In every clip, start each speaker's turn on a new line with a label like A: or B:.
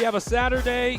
A: have a Sunday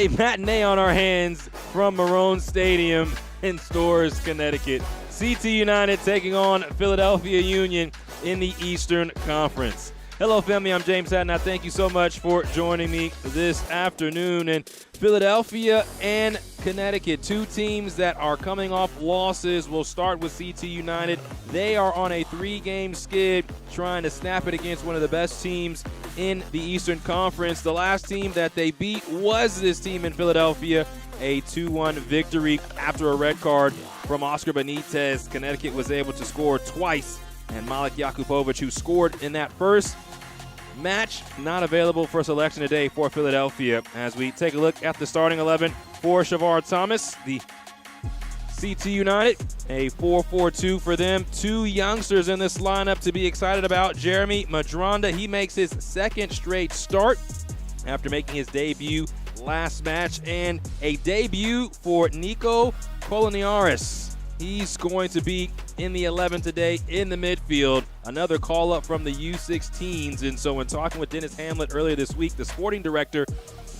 A: matinee on our hands from Marone Stadium in Storrs, Connecticut. CT United taking on Philadelphia Union in the Eastern Conference. Hello, family. I'm James Hatton. Thank you so much for joining me this afternoon. And Philadelphia and Connecticut, two teams that are coming off losses. We'll start with CT United. They are on a 3-game skid, trying to snap it against one of the best teams in the Eastern Conference. The last team that they beat was this team in Philadelphia, a 2-1 victory after a red card from Oscar Benitez. Connecticut was able to score twice, and Malik Jakubovic, who scored in that first match, not available for selection today for Philadelphia. As we take a look at the starting 11 for Shavar Thomas, the CT United, a 4-4-2 for them. Two youngsters in this lineup to be excited about. Jeremy Madronda, he makes his second straight start after making his debut last match, and a debut for Nico Koloniaris. He's going to be in the 11 today in the midfield. Another call-up from the U16s. And so when talking with Dennis Hamlet earlier this week, the sporting director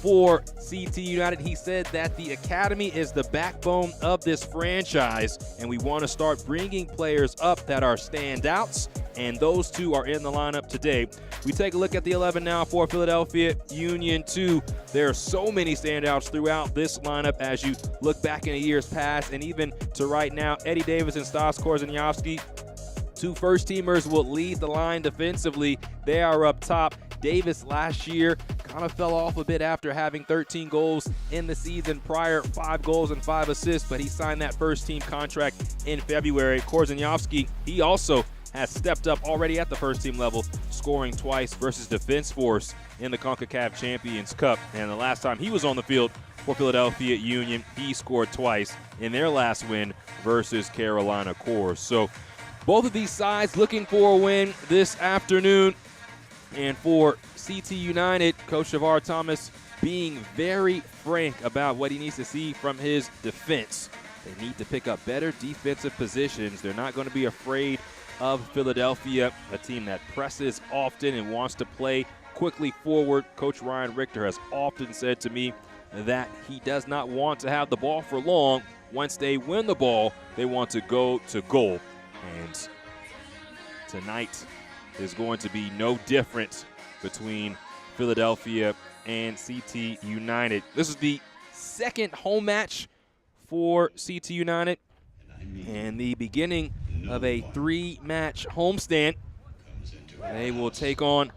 A: for CT United, he said that the academy is the backbone of this franchise, and we want to start bringing players up that are standouts, and those two are in the lineup today. We take a look at the 11 now for Philadelphia Union 2. There are so many standouts throughout this lineup as you look back in the years past, and even to right now. Eddie Davis and Stas Korzeniowski, two first-teamers, will lead the line defensively. They are up top. Davis last year kind of fell off a bit after having 13 goals in the season prior, 5 goals and 5 assists, but he signed that first-team contract in February. Korzeniowski, he also has stepped up already at the first-team level, scoring twice versus Defense Force in the CONCACAF Champions Cup. And the last time he was on the field for Philadelphia Union, he scored twice in their last win versus Carolina Core. So both of these sides looking for a win this afternoon. And for CT United, Coach Shavar Thomas being very frank about what he needs to see from his defense. They need to pick up better defensive positions. They're not going to be afraid of Philadelphia, a team that presses often and wants to play quickly forward. Coach Ryan Richter has often said to me that he does not want to have the ball for long. Once they win the ball, they want to go to goal. And tonight is going to be no different between Philadelphia and CT United. This is the second home match for CT United and the beginning of a 3-match homestand. They will take on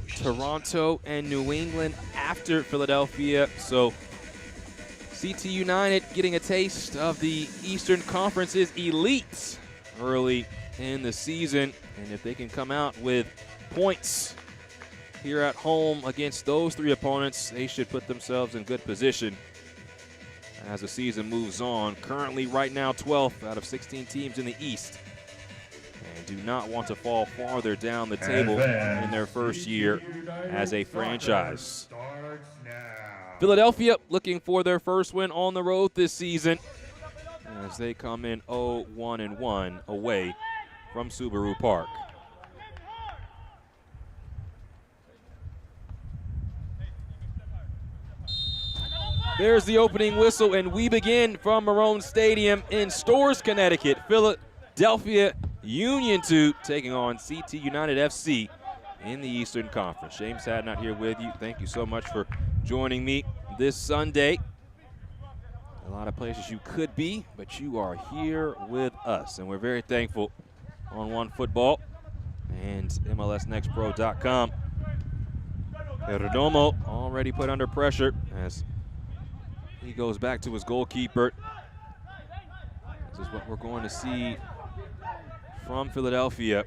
A: Toronto and New England after Philadelphia. So CT United getting a taste of the Eastern Conference's elites early in the season. And if they can come out with points here at home against those 3 opponents, they should put themselves in good position as the season moves on. Currently, right now, 12th out of 16 teams in the East, and do not want to fall farther down the table in their first year as a franchise. Philadelphia looking for their first win on the road this season as they come in 0-1-1 away from Subaru Park. There's the opening whistle, and we begin from Marone Stadium in Storrs, Connecticut. Philadelphia Union 2 taking on CT United FC in the Eastern Conference. James Hadnot here with you. Thank you so much for joining me this Sunday. A lot of places you could be, but you are here with us, and we're very thankful. On One Football and MLSNextPro.com. Perdomo already put under pressure as he goes back to his goalkeeper. This is what we're going to see from Philadelphia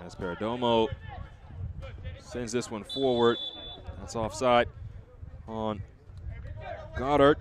A: as Perdomo sends this one forward. That's offside on Goddard.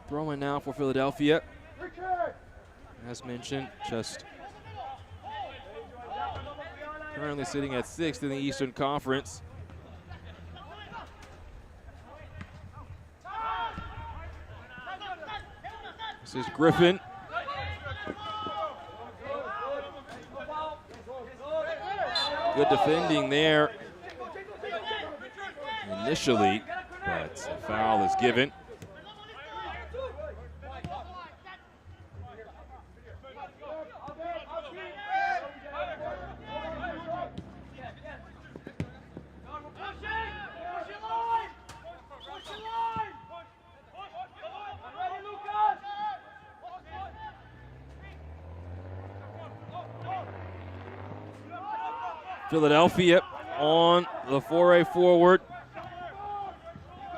A: throwing now for Philadelphia. As mentioned, just currently sitting at 6th in the Eastern Conference. This is Griffin. Good defending there initially, but a foul is given. Philadelphia on the foray forward.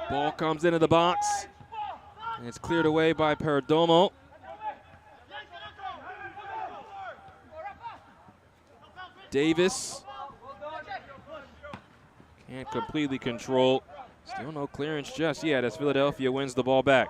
A: Ball comes into the box, and it's cleared away by Perdomo. Davis can't completely control. Still no clearance just yet as Philadelphia wins the ball back.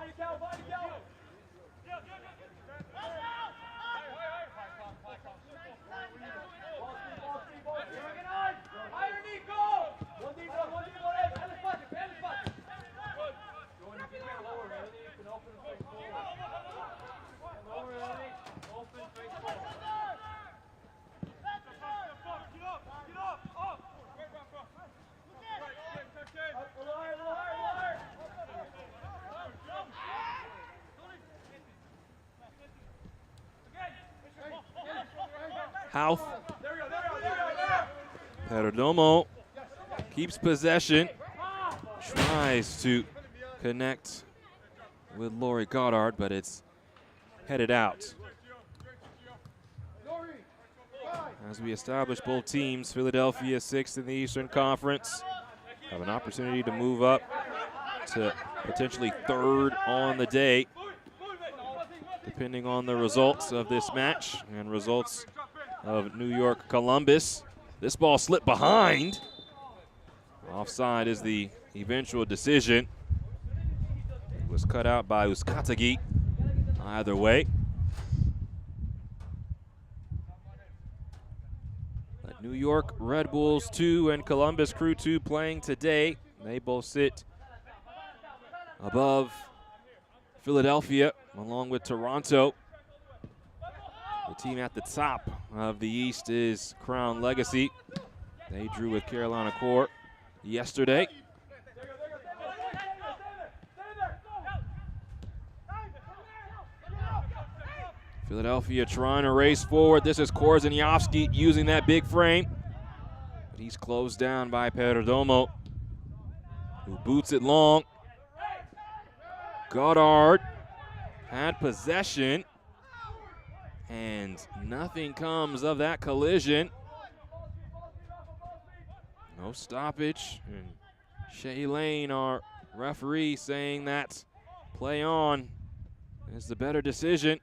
A: Houth. Perdomo keeps possession, tries to connect with Laurie Goddard, but it's headed out. As we establish both teams, Philadelphia 6th in the Eastern Conference, have an opportunity to move up to potentially 3rd on the day, depending on the results of this match and results of New York Columbus. This ball slipped behind. Offside is the eventual decision. It was cut out by Uskatagi. Either way. But New York Red Bulls 2 and Columbus Crew 2 playing today. They both sit above Philadelphia along with Toronto. The team at the top of the East is Crown Legacy. They drew with Carolina Core yesterday. Philadelphia trying to race forward. This is Korzeniowski using that big frame. But he's closed down by Perdomo, who boots it long. Goddard had possession, and nothing comes of that collision. No stoppage. And Shea Lane, our referee, saying that play on is the better decision.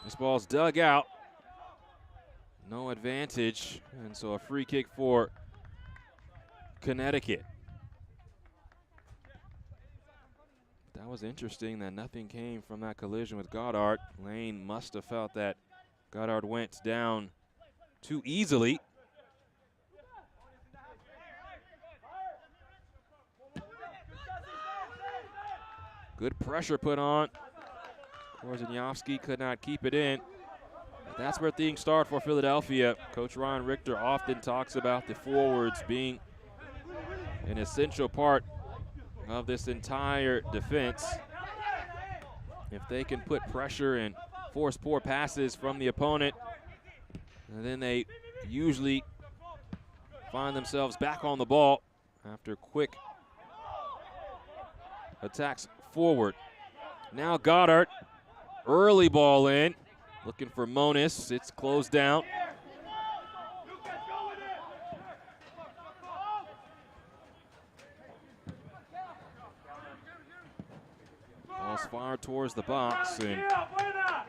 A: This ball's dug out. No advantage, and so a free kick for Connecticut. That was interesting that nothing came from that collision with Goddard. Lane must have felt that Goddard went down too easily. Good pressure put on. Korzeniowski could not keep it in. But that's where things start for Philadelphia. Coach Ryan Richter often talks about the forwards being an essential part of this entire defense. If they can put pressure and force poor passes from the opponent, and then they usually find themselves back on the ball after quick attacks forward. Now Goddard, early ball in, looking for Monis. It's closed down. Ball's fired towards the box, and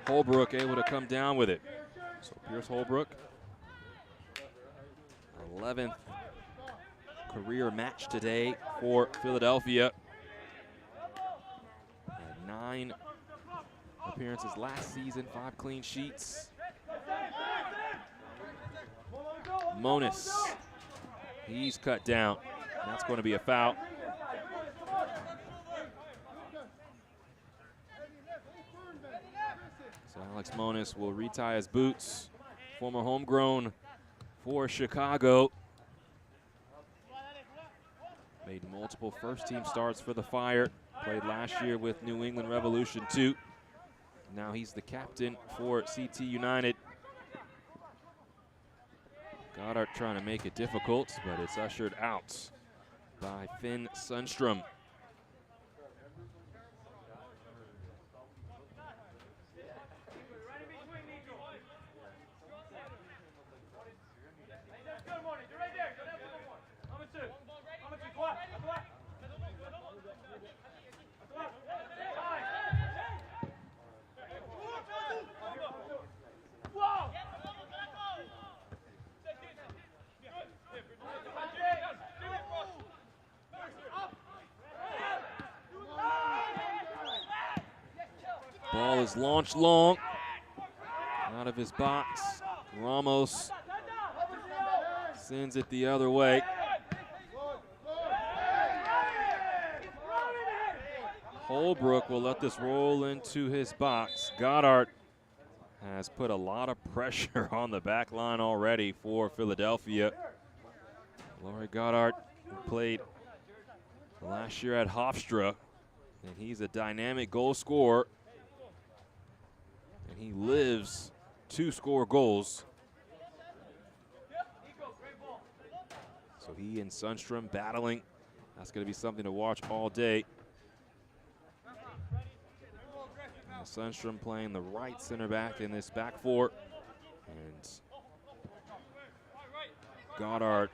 A: Holbrook able to come down with it. So Pierce Holbrook, 11th career match today for Philadelphia. Had 9 appearances last season, 5 clean sheets. Monis, he's cut down. That's going to be a foul. So Alex Monis will retie his boots. Former homegrown for Chicago. Made multiple first-team starts for the Fire. Played last year with New England Revolution too. Now he's the captain for CT United. Goddard trying to make it difficult, but it's ushered out by Finn Sundstrom. Ball is launched long, out of his box. Ramos sends it the other way. Holbrook will let this roll into his box. Goddard has put a lot of pressure on the back line already for Philadelphia. Laurie Goddard played last year at Hofstra, and he's a dynamic goal scorer. And he lives to score goals. So he and Sundstrom battling. That's going to be something to watch all day. Now Sundstrom playing the right center back in this back four. And Goddard,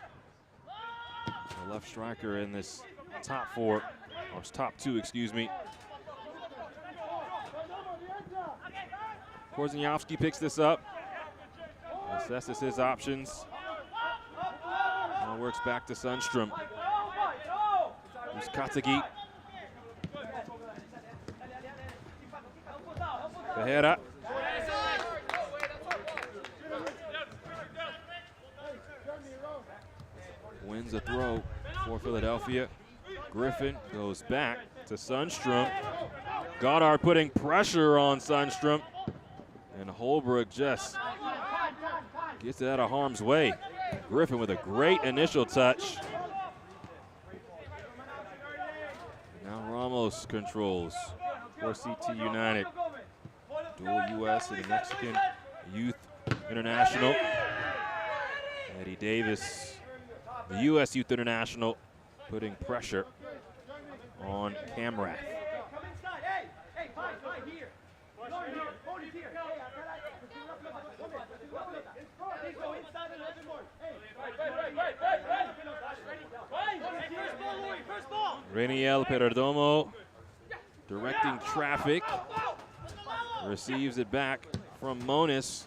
A: the left striker in this top four, or top two, excuse me. Korzeniowski picks this up, assesses his options, now works back to Sundstrom. Here's Katagi. Behera. Wins a throw for Philadelphia. Griffin goes back to Sundstrom. Goddard putting pressure on Sundstrom. And Holbrook just gets it out of harm's way. Griffin with a great initial touch. Now Ramos controls for CT United. Dual U.S. and Mexican Youth International. Eddie Davis, the U.S. Youth International, putting pressure on Camrath. Reniel Perdomo directing traffic, receives it back from Monis.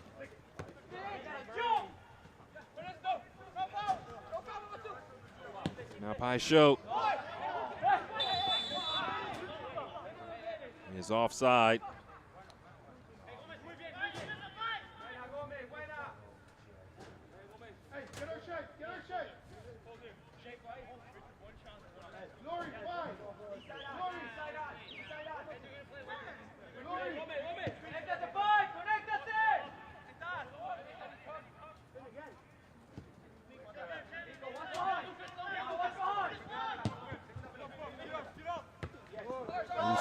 A: Now Paixão is offside.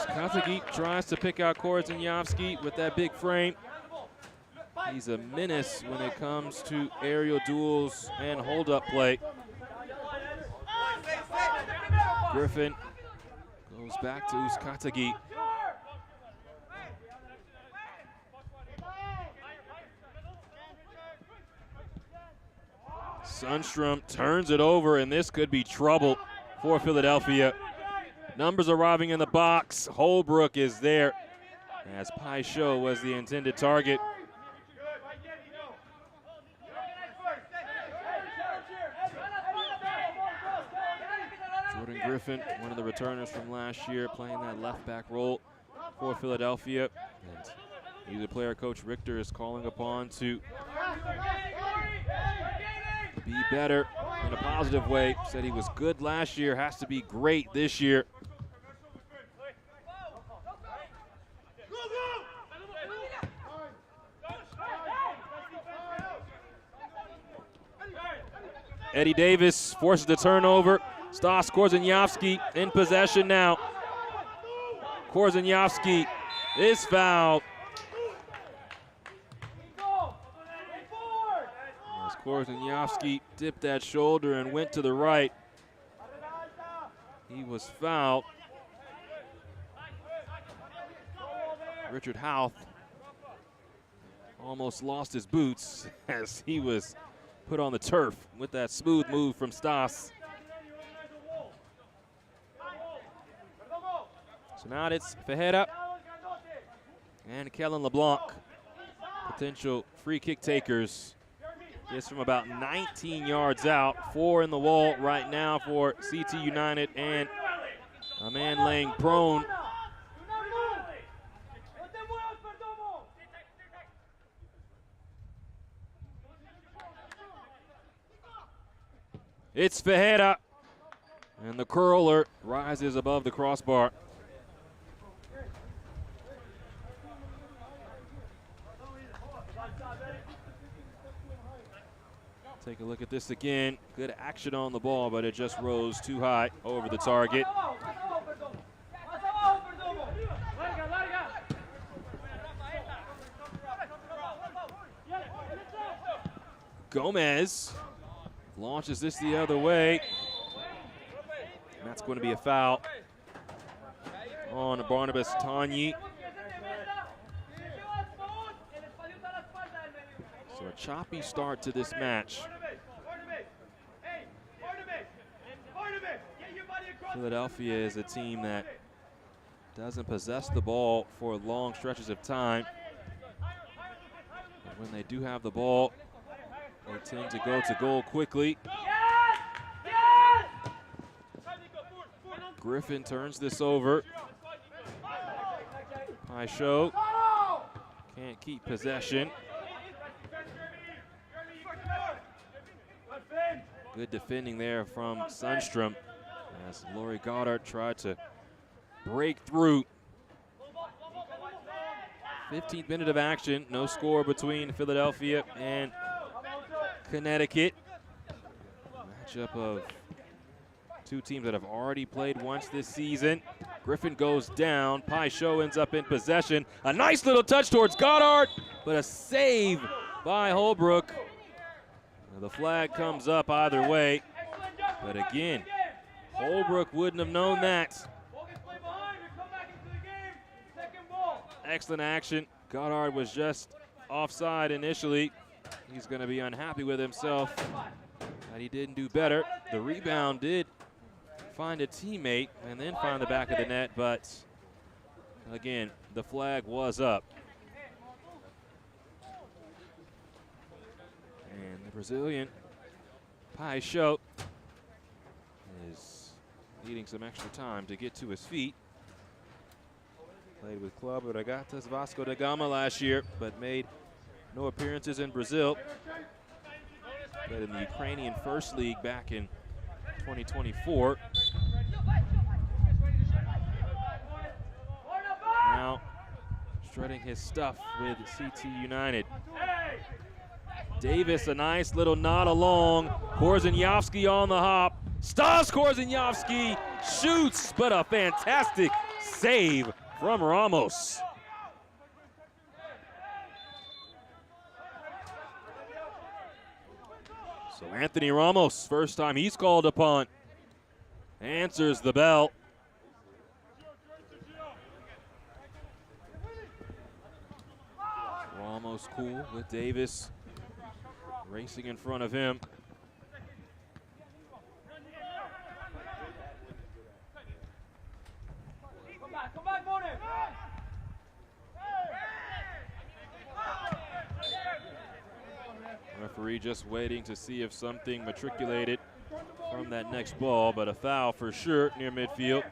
A: Katagi tries to pick out Korzeniowski with that big frame. He's a menace when it comes to aerial duels and hold-up play. Griffin goes back to Katagi. Sundstrom turns it over, and this could be trouble for Philadelphia. Numbers arriving in the box. Holbrook is there, as Paixão was the intended target. Jordan Griffin, one of the returners from last year, playing that left back role for Philadelphia. And either player Coach Richter is calling upon to be better in a positive way. Said he was good last year, has to be great this year. Eddie Davis forces the turnover. Stas Korzeniowski in possession now. Korzeniowski is fouled. As Korzeniowski dipped that shoulder and went to the right, he was fouled. Richard Houth almost lost his boots as he was put on the turf with that smooth move from Stas. So now it's Fajeda and Kellen LeBlanc, potential free kick takers. This from about 19 yards out. 4 in the wall right now for CT United, and a man laying prone. It's Fajeda, and the curler rises above the crossbar. Take a look at this again. Good action on the ball, but it just rose too high over the target. Gomez launches this the other way. And that's going to be a foul on Barnabas Tanyi. So a choppy start to this match. Philadelphia is a team that doesn't possess the ball for long stretches of time. But when they do have the ball, they tend to go to goal quickly. Griffin turns this over. Paisho can't keep possession. Good defending there from Sundstrom as Laurie Goddard tried to break through. 15th minute of action, no score between Philadelphia and Connecticut. Matchup of two teams that have already played once this season. Griffin goes down. Paisho ends up in possession. A nice little touch towards Goddard, but a save by Holbrook. Now the flag comes up either way, but again, Holbrook wouldn't have known that. Excellent action. Goddard was just offside initially. He's going to be unhappy with himself that he didn't do better. The rebound did find a teammate and then find the back of the net, but again, the flag was up. And the Brazilian, Paisho, is needing some extra time to get to his feet. Played with Club Regatas Vasco da Gama last year, but made no appearances in Brazil. Played in the Ukrainian First League back in 2024. Now strutting his stuff with CT United. Davis, a nice little nod along. Korzeniowski on the hop. Stas Korzeniowski shoots, but a fantastic save from Ramos. So Anthony Ramos, first time he's called upon, answers the bell. Ramos cool with Davis racing in front of him. Referee just waiting to see if something matriculated from that next ball, but a foul for sure near midfield.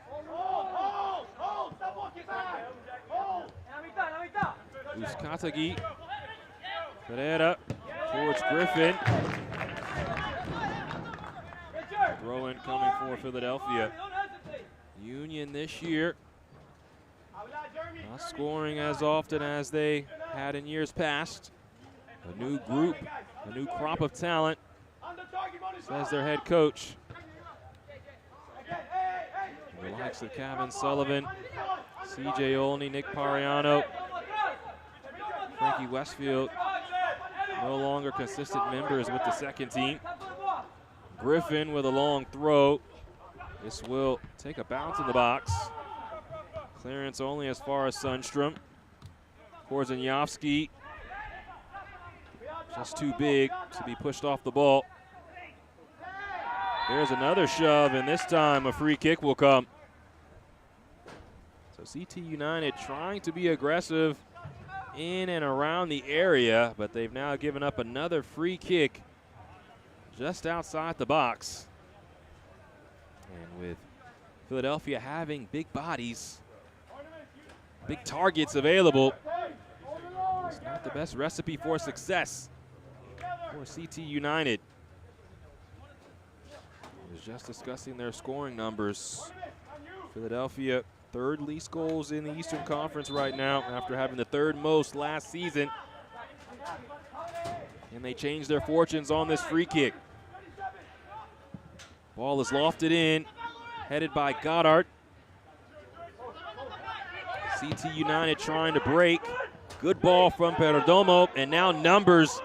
A: Uskatagi. Pereira towards Griffin. Throw in coming for Philadelphia. Union this year not scoring as often as they had in years past. A new group, a new crop of talent, says their head coach. The likes of Kevin Sullivan, C.J. Olney, Nick Pariano, Frankie Westfield, no longer consistent members with the second team. Griffin with a long throw. This will take a bounce in the box. Clearance only as far as Sundstrom. Korzeniowski just too big to be pushed off the ball. There's another shove, and this time a free kick will come. So CT United trying to be aggressive in and around the area, but they've now given up another free kick just outside the box. And with Philadelphia having big bodies, big targets available, it's not the best recipe for success for CT United. I was just discussing their scoring numbers. Philadelphia, third least goals in the Eastern Conference right now after having the third most last season. And they changed their fortunes on this free kick. Ball is lofted in, headed by Goddard. CT United trying to break. Good ball from Perdomo, and now numbers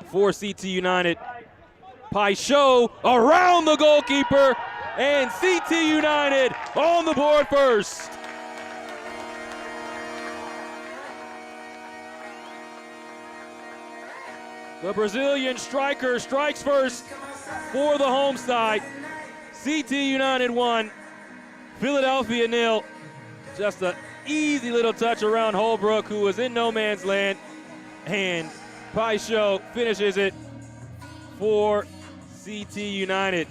A: for CT United. Paixão around the goalkeeper, and CT United on the board first. The Brazilian striker strikes first for the home side. CT United 1, Philadelphia 0. Just an easy little touch around Holbrook, who was in no man's land, and Paixão finishes it for CT United.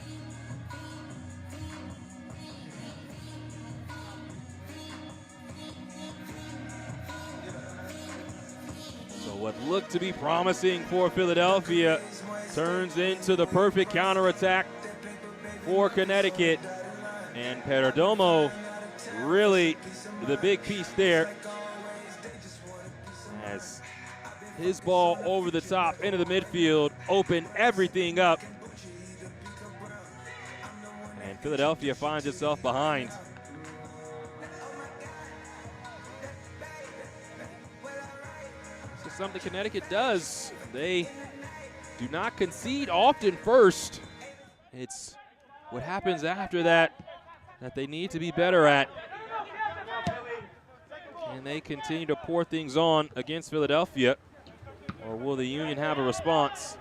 A: So what looked to be promising for Philadelphia turns into the perfect counterattack for Connecticut, and Perdomo really the big piece there, as his ball over the top into the midfield opened everything up, and Philadelphia finds itself behind. This is something Connecticut does. They do not concede often first. It's what happens after that they need to be better at. And they continue to pour things on against Philadelphia, or will the Union have a response?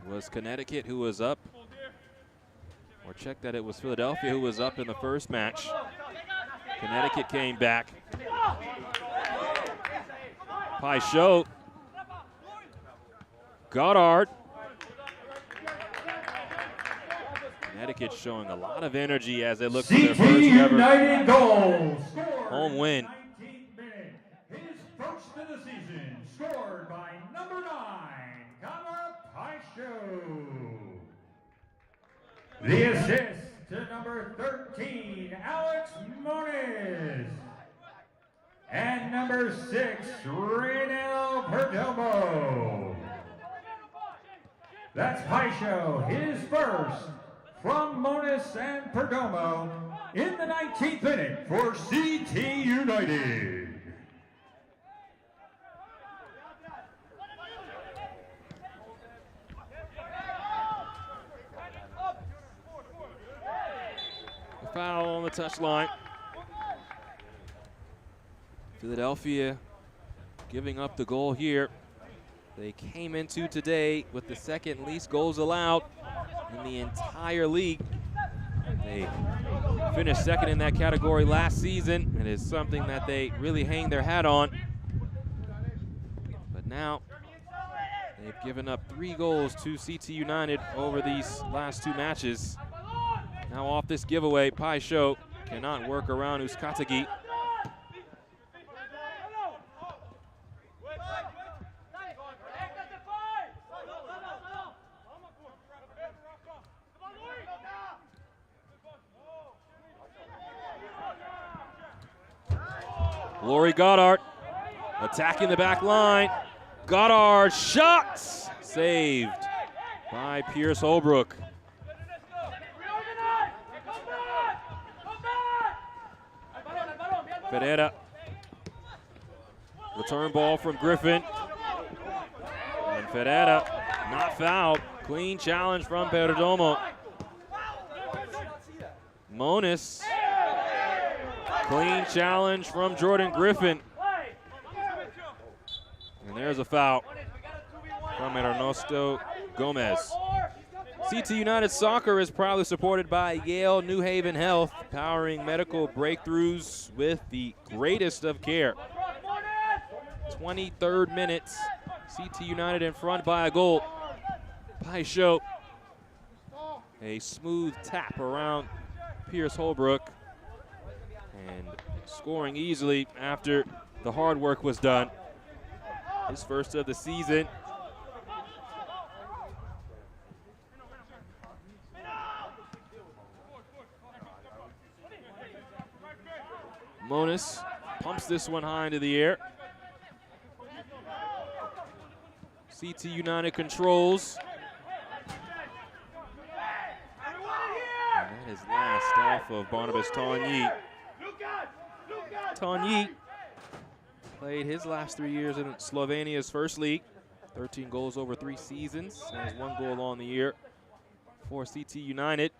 A: Was Connecticut who was up? Or check that it was Philadelphia who was up in the first match. Connecticut came back. Paixão. Goddard. Connecticut showing a lot of energy as they look for their first ever home win.
B: His first of the season, scored by number 9, Paixão. The assist to number 13, Alex Moniz. And number 6, Reynel Perdomo. That's Paixão, his first from Moniz and Perdomo in the 19th minute for CT United.
A: Foul on the touchline. Philadelphia giving up the goal here. they came into today with the second least goals allowed in the entire league. They finished second in that category last season. It is something that they really hang their hat on. But now they've given up 3 goals to CT United over these last 2 matches. Now off this giveaway, Pai Sho cannot work around Uskatagi. Lori Goddard attacking the back line. Goddard shots saved by Pierce Holbrook. Ferreira. Return ball from Griffin. And Ferreira not fouled. Clean challenge from Perdomo. Monis. Clean challenge from Jordan Griffin. And there's a foul from Ernesto Gomez. CT United Soccer is proudly supported by Yale New Haven Health, powering medical breakthroughs with the greatest of care. 23rd minute, CT United in front by a goal. Pai Sho, a smooth tap around Pierce Holbrook, and scoring easily after the hard work was done. His first of the season. Monis pumps this one high into the air. CT United controls. And that is last off of Barnabas Tanyi. Tanyi played his last 3 years in Slovenia's first league. 13 goals over 3 seasons. Has 1 goal on the year for CT United.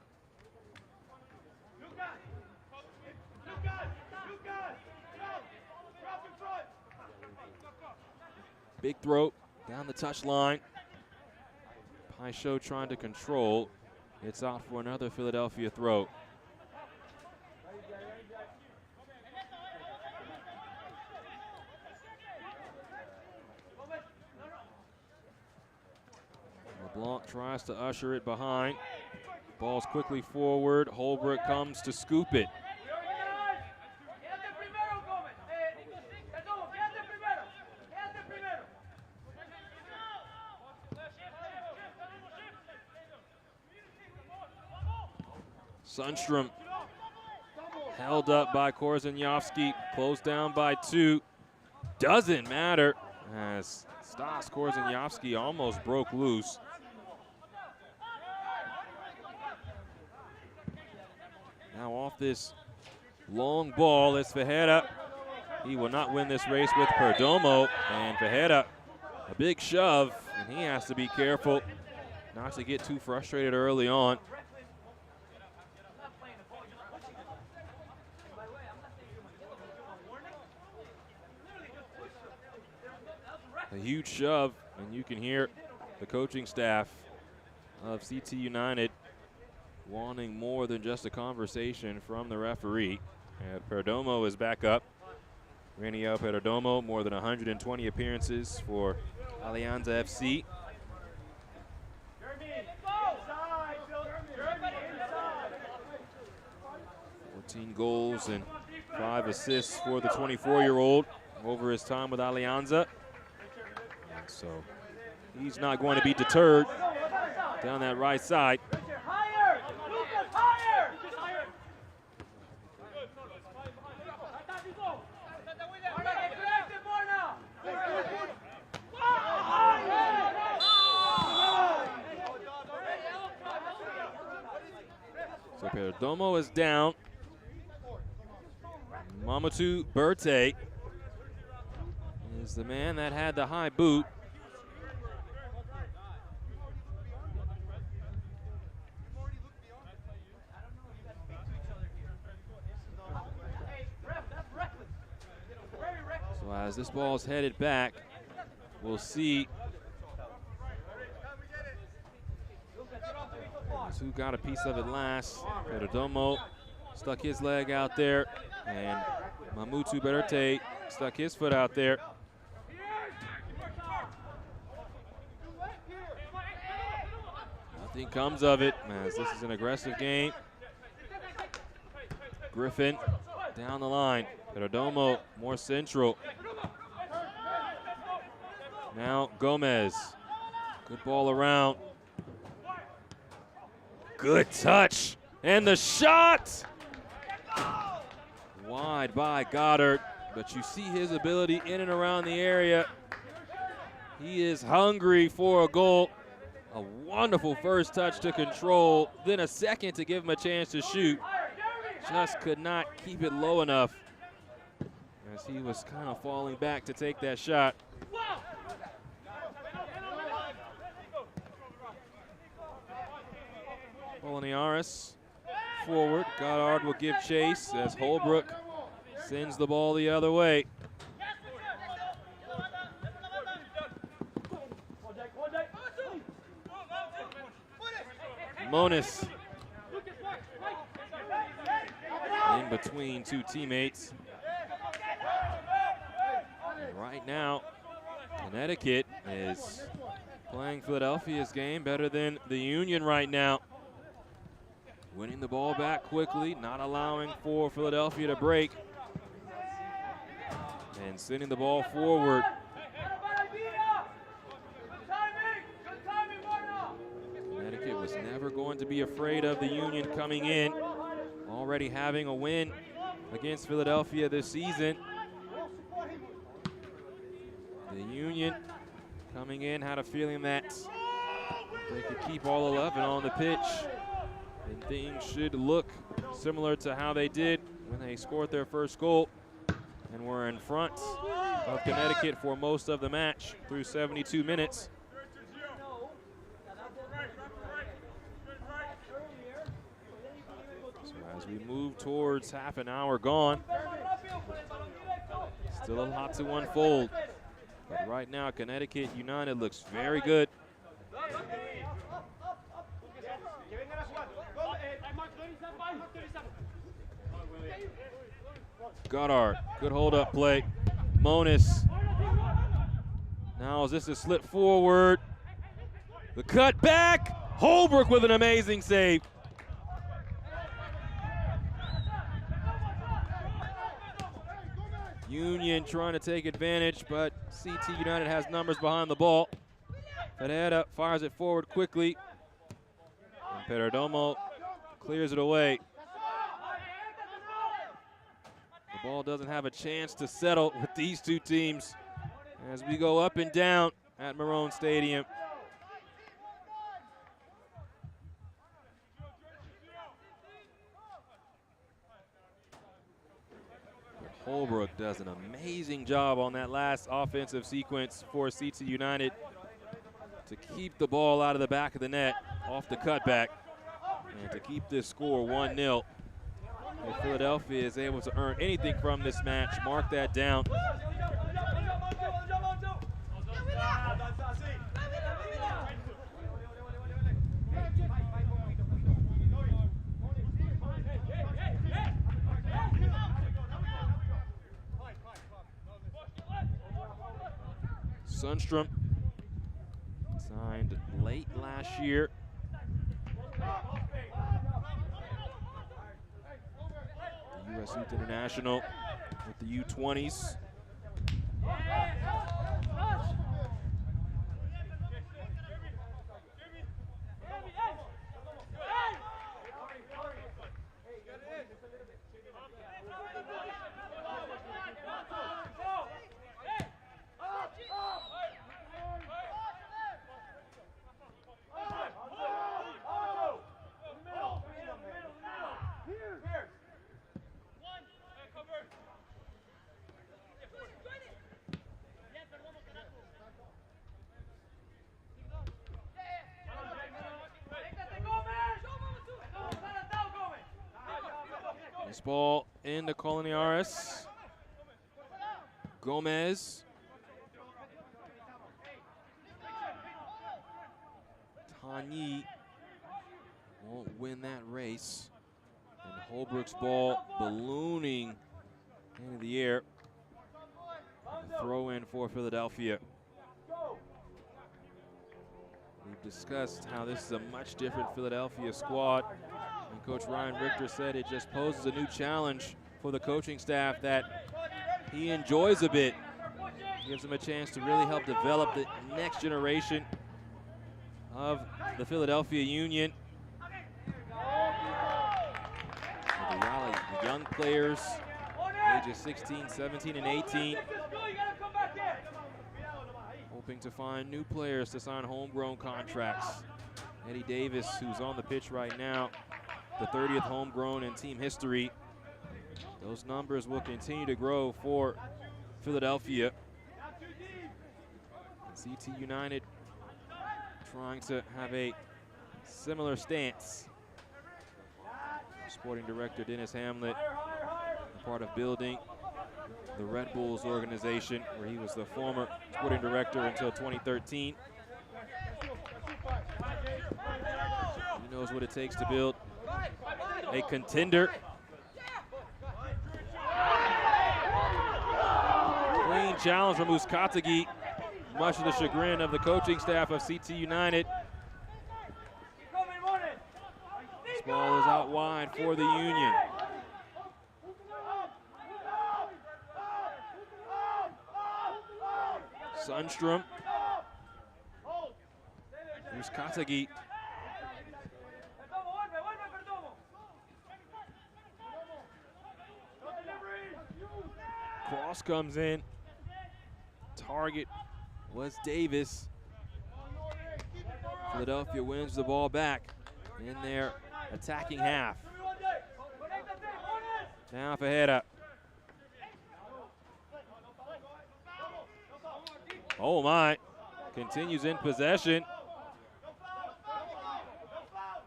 A: Big throw down the touchline. Pai Sho trying to control. It's out for another Philadelphia throw. LeBlanc tries to usher it behind. Ball's quickly forward. Holbrook comes to scoop it. Sundstrom held up by Korzeniowski, closed down by 2. Doesn't matter as Stas Korzeniowski almost broke loose. Now off this long ball, it's Ferreira. He will not win this race with Perdomo, and Ferreira, a big shove, and he has to be careful not to get too frustrated early on. A huge shove, and you can hear the coaching staff of CT United wanting more than just a conversation from the referee. And Perdomo is back up. Raniel Perdomo, more than 120 appearances for Alianza FC. 14 goals and 5 assists for the 24-year-old over his time with Alianza. So he's not going to be deterred down that right side. So Perdomo is down. Mamadou Berthe is the man that had the high boot. So as this ball is headed back, we'll see who got a piece of it last. Perdomo stuck his leg out there, and Mamutu Berete stuck his foot out there. Nothing comes of it, as this is an aggressive game. Griffin down the line. Perdomo more central. Now Gomez. Good ball around. Good touch. And the shot! Wide by Goddard, but you see his ability in and around the area. He is hungry for a goal. A wonderful first touch to control, then a second to give him a chance to shoot. Just could not keep it low enough as he was kind of falling back to take that shot. Poloniaris forward. Goddard will give chase as Holbrook sends the ball the other way. Monis in between two teammates. And right now, Connecticut is playing Philadelphia's game better than the Union right now. Winning the ball back quickly, not allowing for Philadelphia to break. And sending the ball forward. Connecticut was never going to be afraid of the Union coming in. Already having a win against Philadelphia this season. The Union coming in had a feeling that they could keep all 11 on the pitch. And things should look similar to how they did when they scored their first goal and were in front of Connecticut for most of the match through 72 minutes. So as we move towards half an hour gone, still a lot to unfold. But right now, Connecticut United looks very good. Goddard, good hold-up play. Monis. Now is this a slip forward? The cut back. Holbrook with an amazing save. Union trying to take advantage, but CT United has numbers behind the ball. Pereira fires it forward quickly. And Perdomo clears it away. The ball doesn't have a chance to settle with these two teams as we go up and down at Marone Stadium. Holbrook does an amazing job on that last offensive sequence for CT United to keep the ball out of the back of the net off the cutback and to keep this score 1-0. If Philadelphia is able to earn anything from this match, mark that down. Sundstrom signed late last year. The U.S. Youth International with the U20s. This ball into Coloniaris. Gomez. Tanyi won't win that race. And Holbrook's ball ballooning into the air. Throw in for Philadelphia. We've discussed how this is a much different Philadelphia squad. And Coach Ryan Richter said it just poses a new challenge for the coaching staff that he enjoys a bit. Gives them a chance to really help develop the next generation of the Philadelphia Union. The young players, ages 16, 17, and 18. Hoping to find new players to sign homegrown contracts. Eddie Davis, who's on the pitch right now, the 30th homegrown in team history. Those numbers will continue to grow for Philadelphia. CT United trying to have a similar stance. Sporting director Dennis Hamlet, a part of building the Red Bulls organization, where he was the former sporting director until 2013. He knows what it takes to build a contender. Clean challenge from Muskatagi, much to the chagrin of the coaching staff of CT United. This ball is out wide for the Union. Sundstrom. Muskatagi. Cross comes in. Target was Davis. Philadelphia wins the ball back in their attacking half. Now Fajeda. Oh my, continues in possession.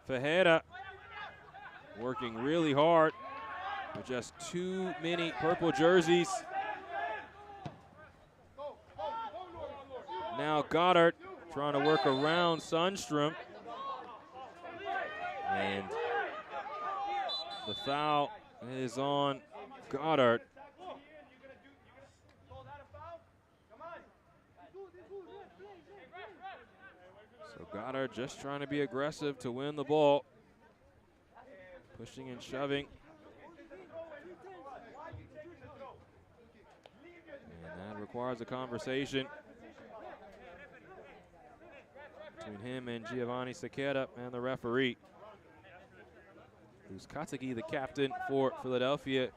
A: Fajeda working really hard with just too many purple jerseys. Now Goddard trying to work around Sundstrom. And the foul is on Goddard. So Goddard just trying to be aggressive to win the ball. Pushing and shoving. And that requires a conversation between him and Giovanni Saketa and the referee. Muskatagi, the captain for Philadelphia,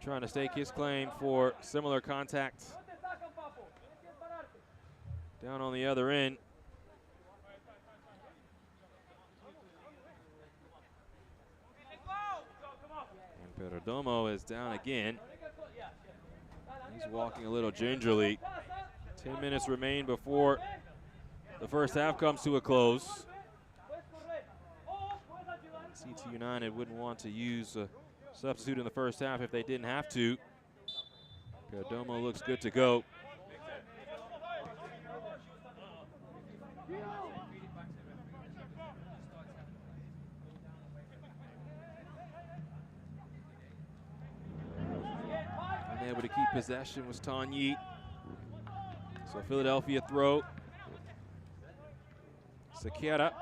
A: trying to stake his claim for similar contact down on the other end. And Perdomo is down again. He's walking a little gingerly. 10 minutes remain before the first half comes to a close. CT United wouldn't want to use a substitute in the first half if they didn't have to. Perdomo looks good to go. Unable to keep possession was Tanyi. So Philadelphia throw. Saketa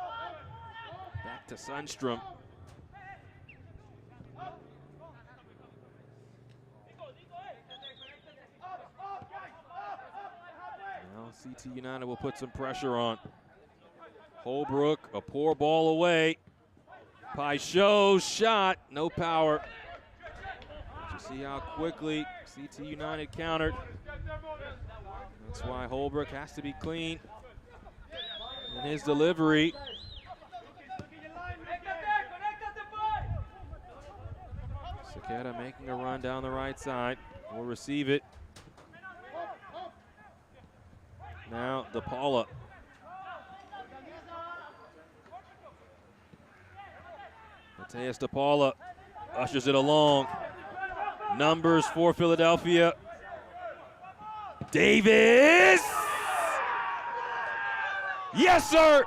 A: back to Sundstrom. Now CT United will put some pressure on. Holbrook, a poor ball away. Paixo's shot, no power. But you see how quickly CT United countered. That's why Holbrook has to be clean in his delivery. Saketa making a run down the right side. Will receive it. Now DePaula. Mateus DePaula ushers it along. Numbers for Philadelphia. Davis! Yes, sir!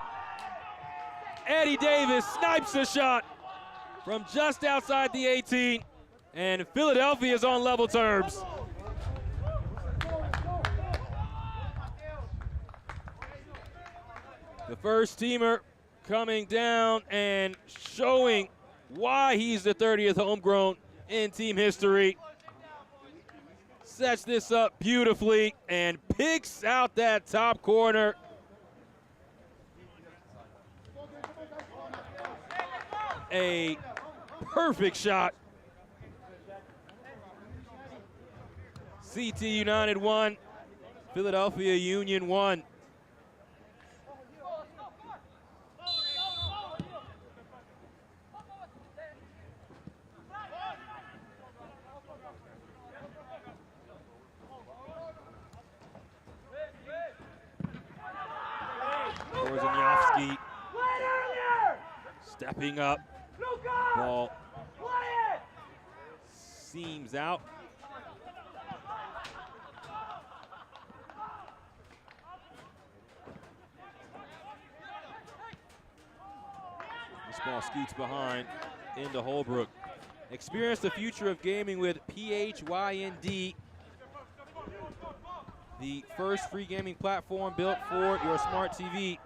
A: Eddie Davis snipes a shot from just outside the 18, and Philadelphia is on level terms. The first teamer coming down and showing why he's the 30th homegrown in team history. Sets this up beautifully and picks out that top corner. A perfect shot. CT United 1, Philadelphia Union 1. Korzeniowski stepping up. Ball seams out. This ball scoots behind into Holbrook. Experience the future of gaming with PHYND, the first free gaming platform built for your smart TV.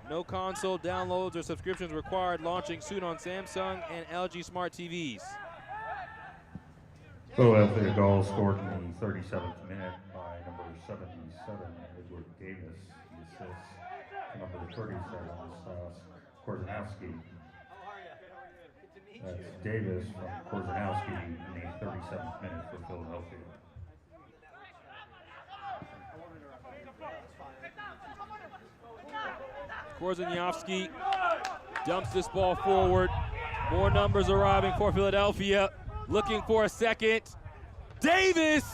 A: No console downloads or subscriptions required, launching soon on Samsung and LG smart TVs.
B: Philadelphia goal scored in the 37th minute by number 77, Edward Davis. He assists number 37, Korzeniowski. That's Davis from Korzeniowski in the 37th minute for Philadelphia.
A: Korzeniowski dumps this ball forward. More numbers arriving for Philadelphia. Looking for a second. Davis!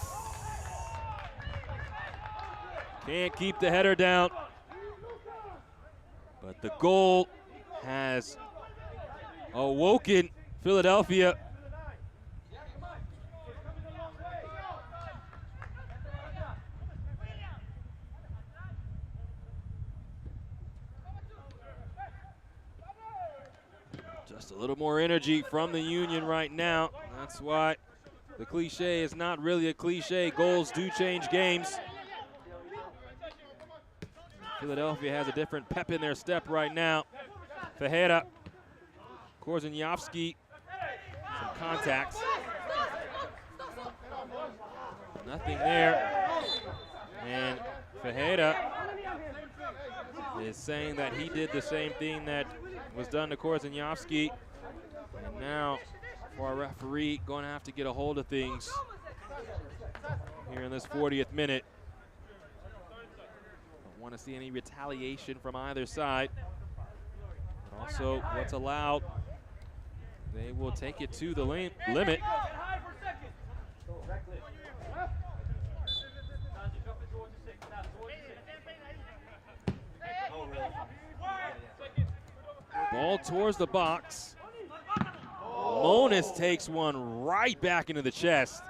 A: Can't keep the header down. But the goal has awoken Philadelphia. Just a little more energy from the Union right now. That's why the cliche is not really a cliche. Goals do change games. Philadelphia has a different pep in their step right now. Fajeda, Korzeniowski, some contacts. Nothing there. And Fajeda is saying that he did the same thing that was done to Korzeniowski. And now, for our referee, going to have to get a hold of things here in this 40th minute. Don't want to see any retaliation from either side. But also, what's allowed, they will take it to the limit. Ball towards the box. Monis takes one right back into the chest,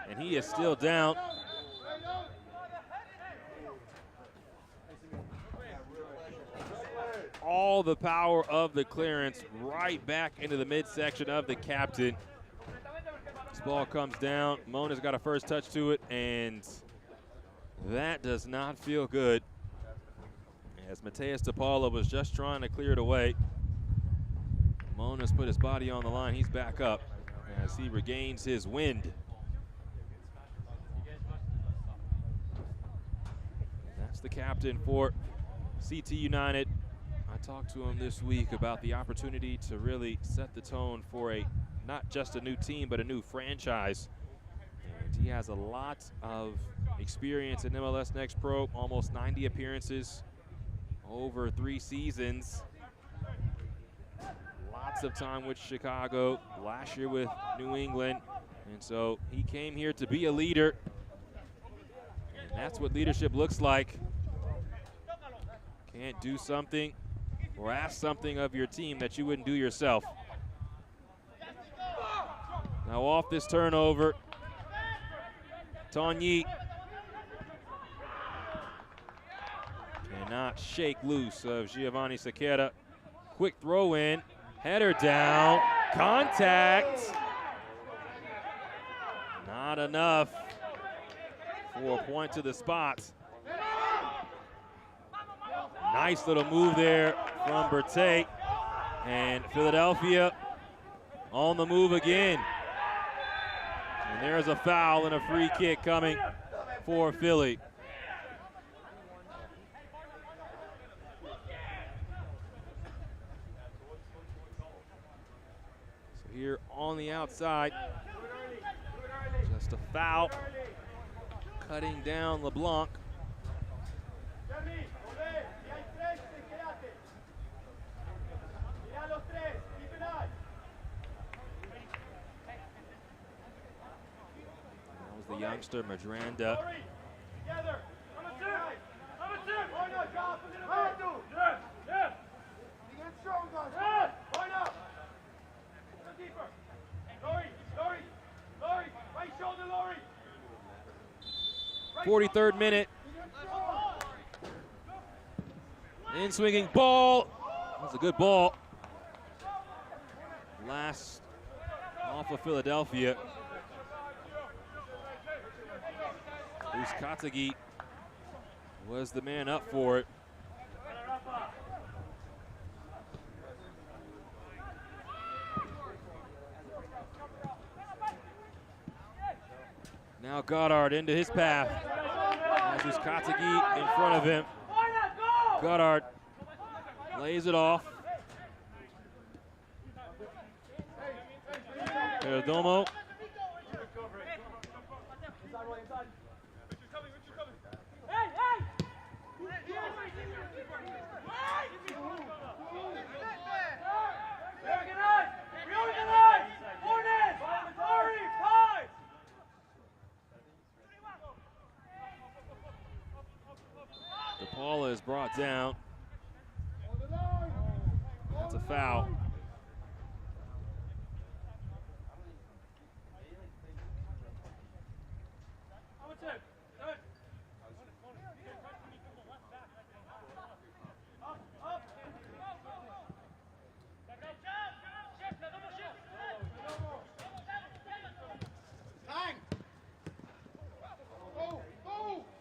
A: and he is still down. All the power of the clearance right back into the midsection of the captain. This ball comes down. Monis got a first touch to it, and that does not feel good. As Mateus DePaula was just trying to clear it away. Monis put his body on the line. He's back up as he regains his wind. That's the captain for CT United. I talked to him this week about the opportunity to really set the tone for not just a new team, but a new franchise. And he has a lot of experience in MLS Next Pro, almost 90 appearances over 3 seasons. Lots of time with Chicago, last year with New England. And so he came here to be a leader. And that's what leadership looks like. Can't do something or ask something of your team that you wouldn't do yourself. Now off this turnover, Tonyi cannot shake loose of Giovanni Sequeira. quick throw in, header down, contact. Not enough for a point to the spot. Nice little move there from Bertate. And Philadelphia on the move again. And there's a foul and a free kick coming for Philly. So here on the outside, just a foul, cutting down LeBlanc. That was the youngster, Madranda. .43rd minute. In swinging ball. That's a good ball. Last off of Philadelphia. Katagi was the man up for it. Now Goddard into his path. There's Katagi in front of him. Goddard lays it off. Perdomo. DePaula is brought down. That's a foul.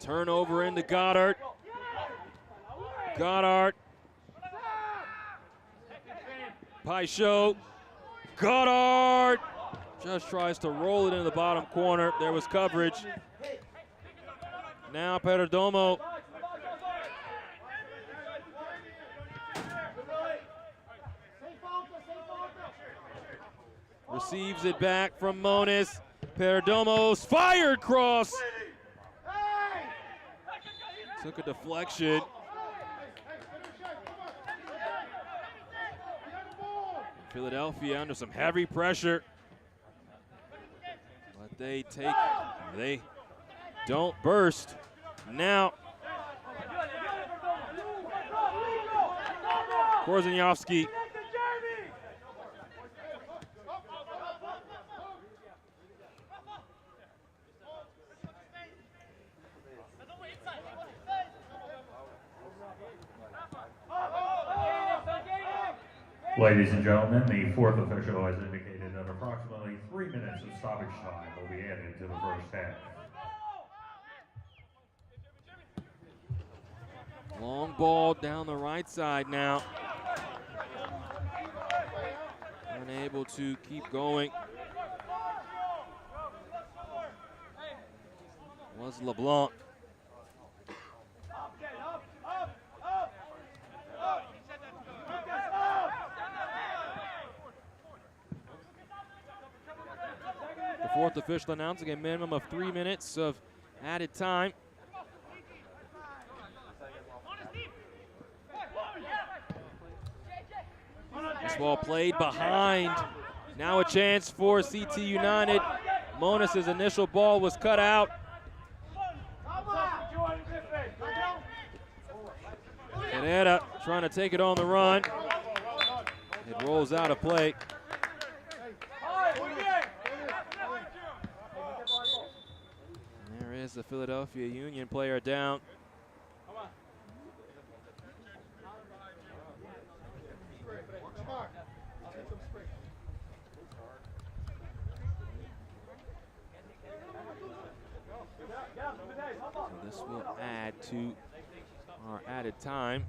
A: Turnover into Goddard. Goddard. Paisho. Goddard just tries to roll it into the bottom corner. There was coverage. Now Perdomo. Receives it back from Moniz. Perdomo's fired cross. Took a deflection. Philadelphia under some heavy pressure. But they don't burst. Now, Korzeniowski.
B: Ladies and gentlemen, the fourth official has indicated that approximately 3 minutes of stoppage time will be added to the first half.
A: Long ball down the right side now. Unable to keep going. Was LeBlanc. The fourth official announcing a minimum of 3 minutes of added time. This ball played behind. Now a chance for CT United. Monis's initial ball was cut out. Herrera trying to take it on the run. It rolls out of play. And there is the Philadelphia Union player down. This will add to our added time.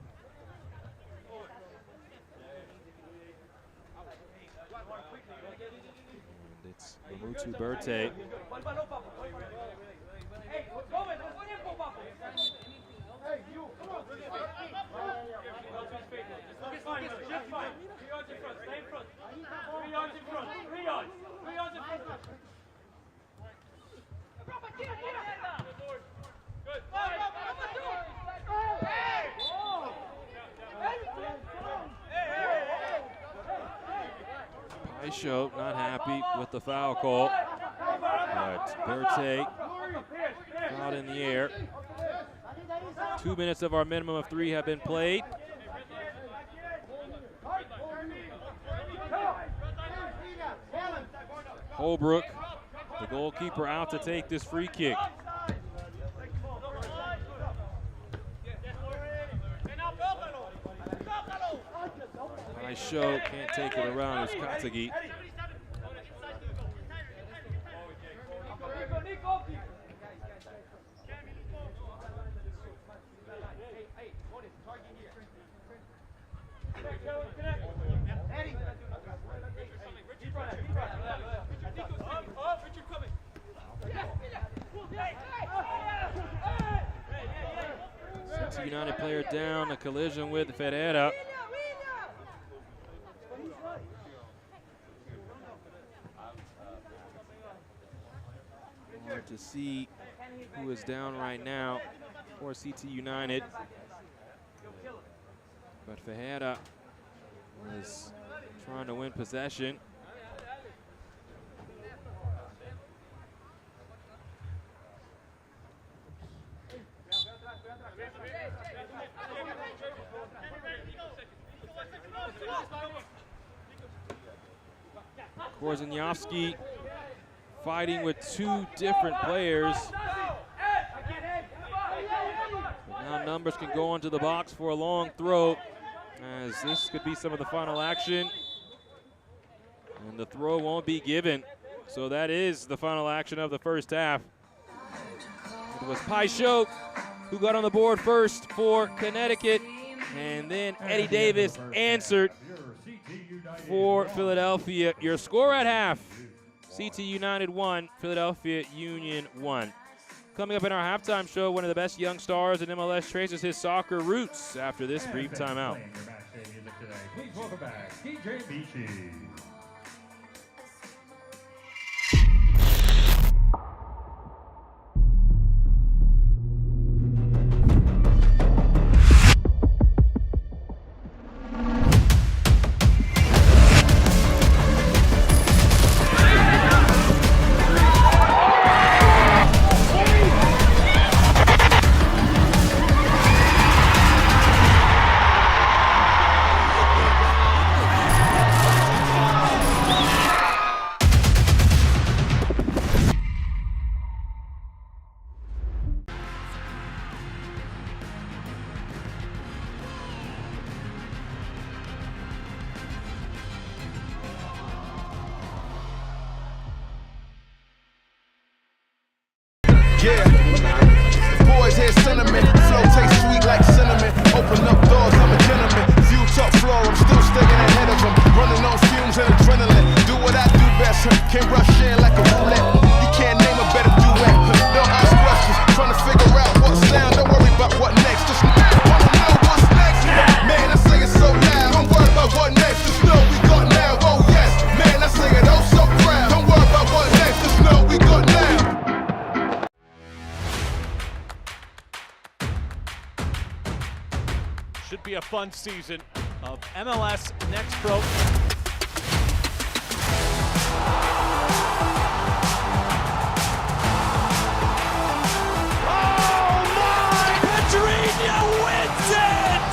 A: And it's Mamutu Berthe. Show not happy with the foul call, but Berthe out in the air. 2 minutes of our minimum of 3 have been played. Holbrook, the goalkeeper, out to take this free kick. Nice show, can't take it around. It's Katagi. City United player down, a collision with Ferreira. Hard to see who is down right now for CT United. But Ferreira is trying to win possession. Korzeniowski fighting with 2 different players. But now numbers can go into the box for a long throw, as this could be some of the final action. And the throw won't be given. So that is the final action of the first half. It was Paisho who got on the board first for Connecticut, and then Eddie Davis answered for Philadelphia. Your score at half: CT United 1, Philadelphia Union 1. Coming up in our halftime show, one of the best young stars in MLS traces his soccer roots after this brief timeout.
B: Please welcome back DJ Beachy.
C: Yeah, boys hear sentiment, flow tastes sweet like cinnamon. Open up doors, I'm a gentleman. View top floor, I'm still staying ahead of them. Running on fumes and adrenaline. Do what I do best, can't rush in like a roulette. You can't name a better duet. Don't ask questions, trying to figure out what's down. Don't worry about what next, just wanna know what's next. Man, I say it so loud, don't worry about what next. Just know we got now, oh yes. Man, I say it oh so proud. Don't worry about what next, just know we got now.
D: Should be a fun season of MLS Next Pro. Oh my! Pedrinho wins it!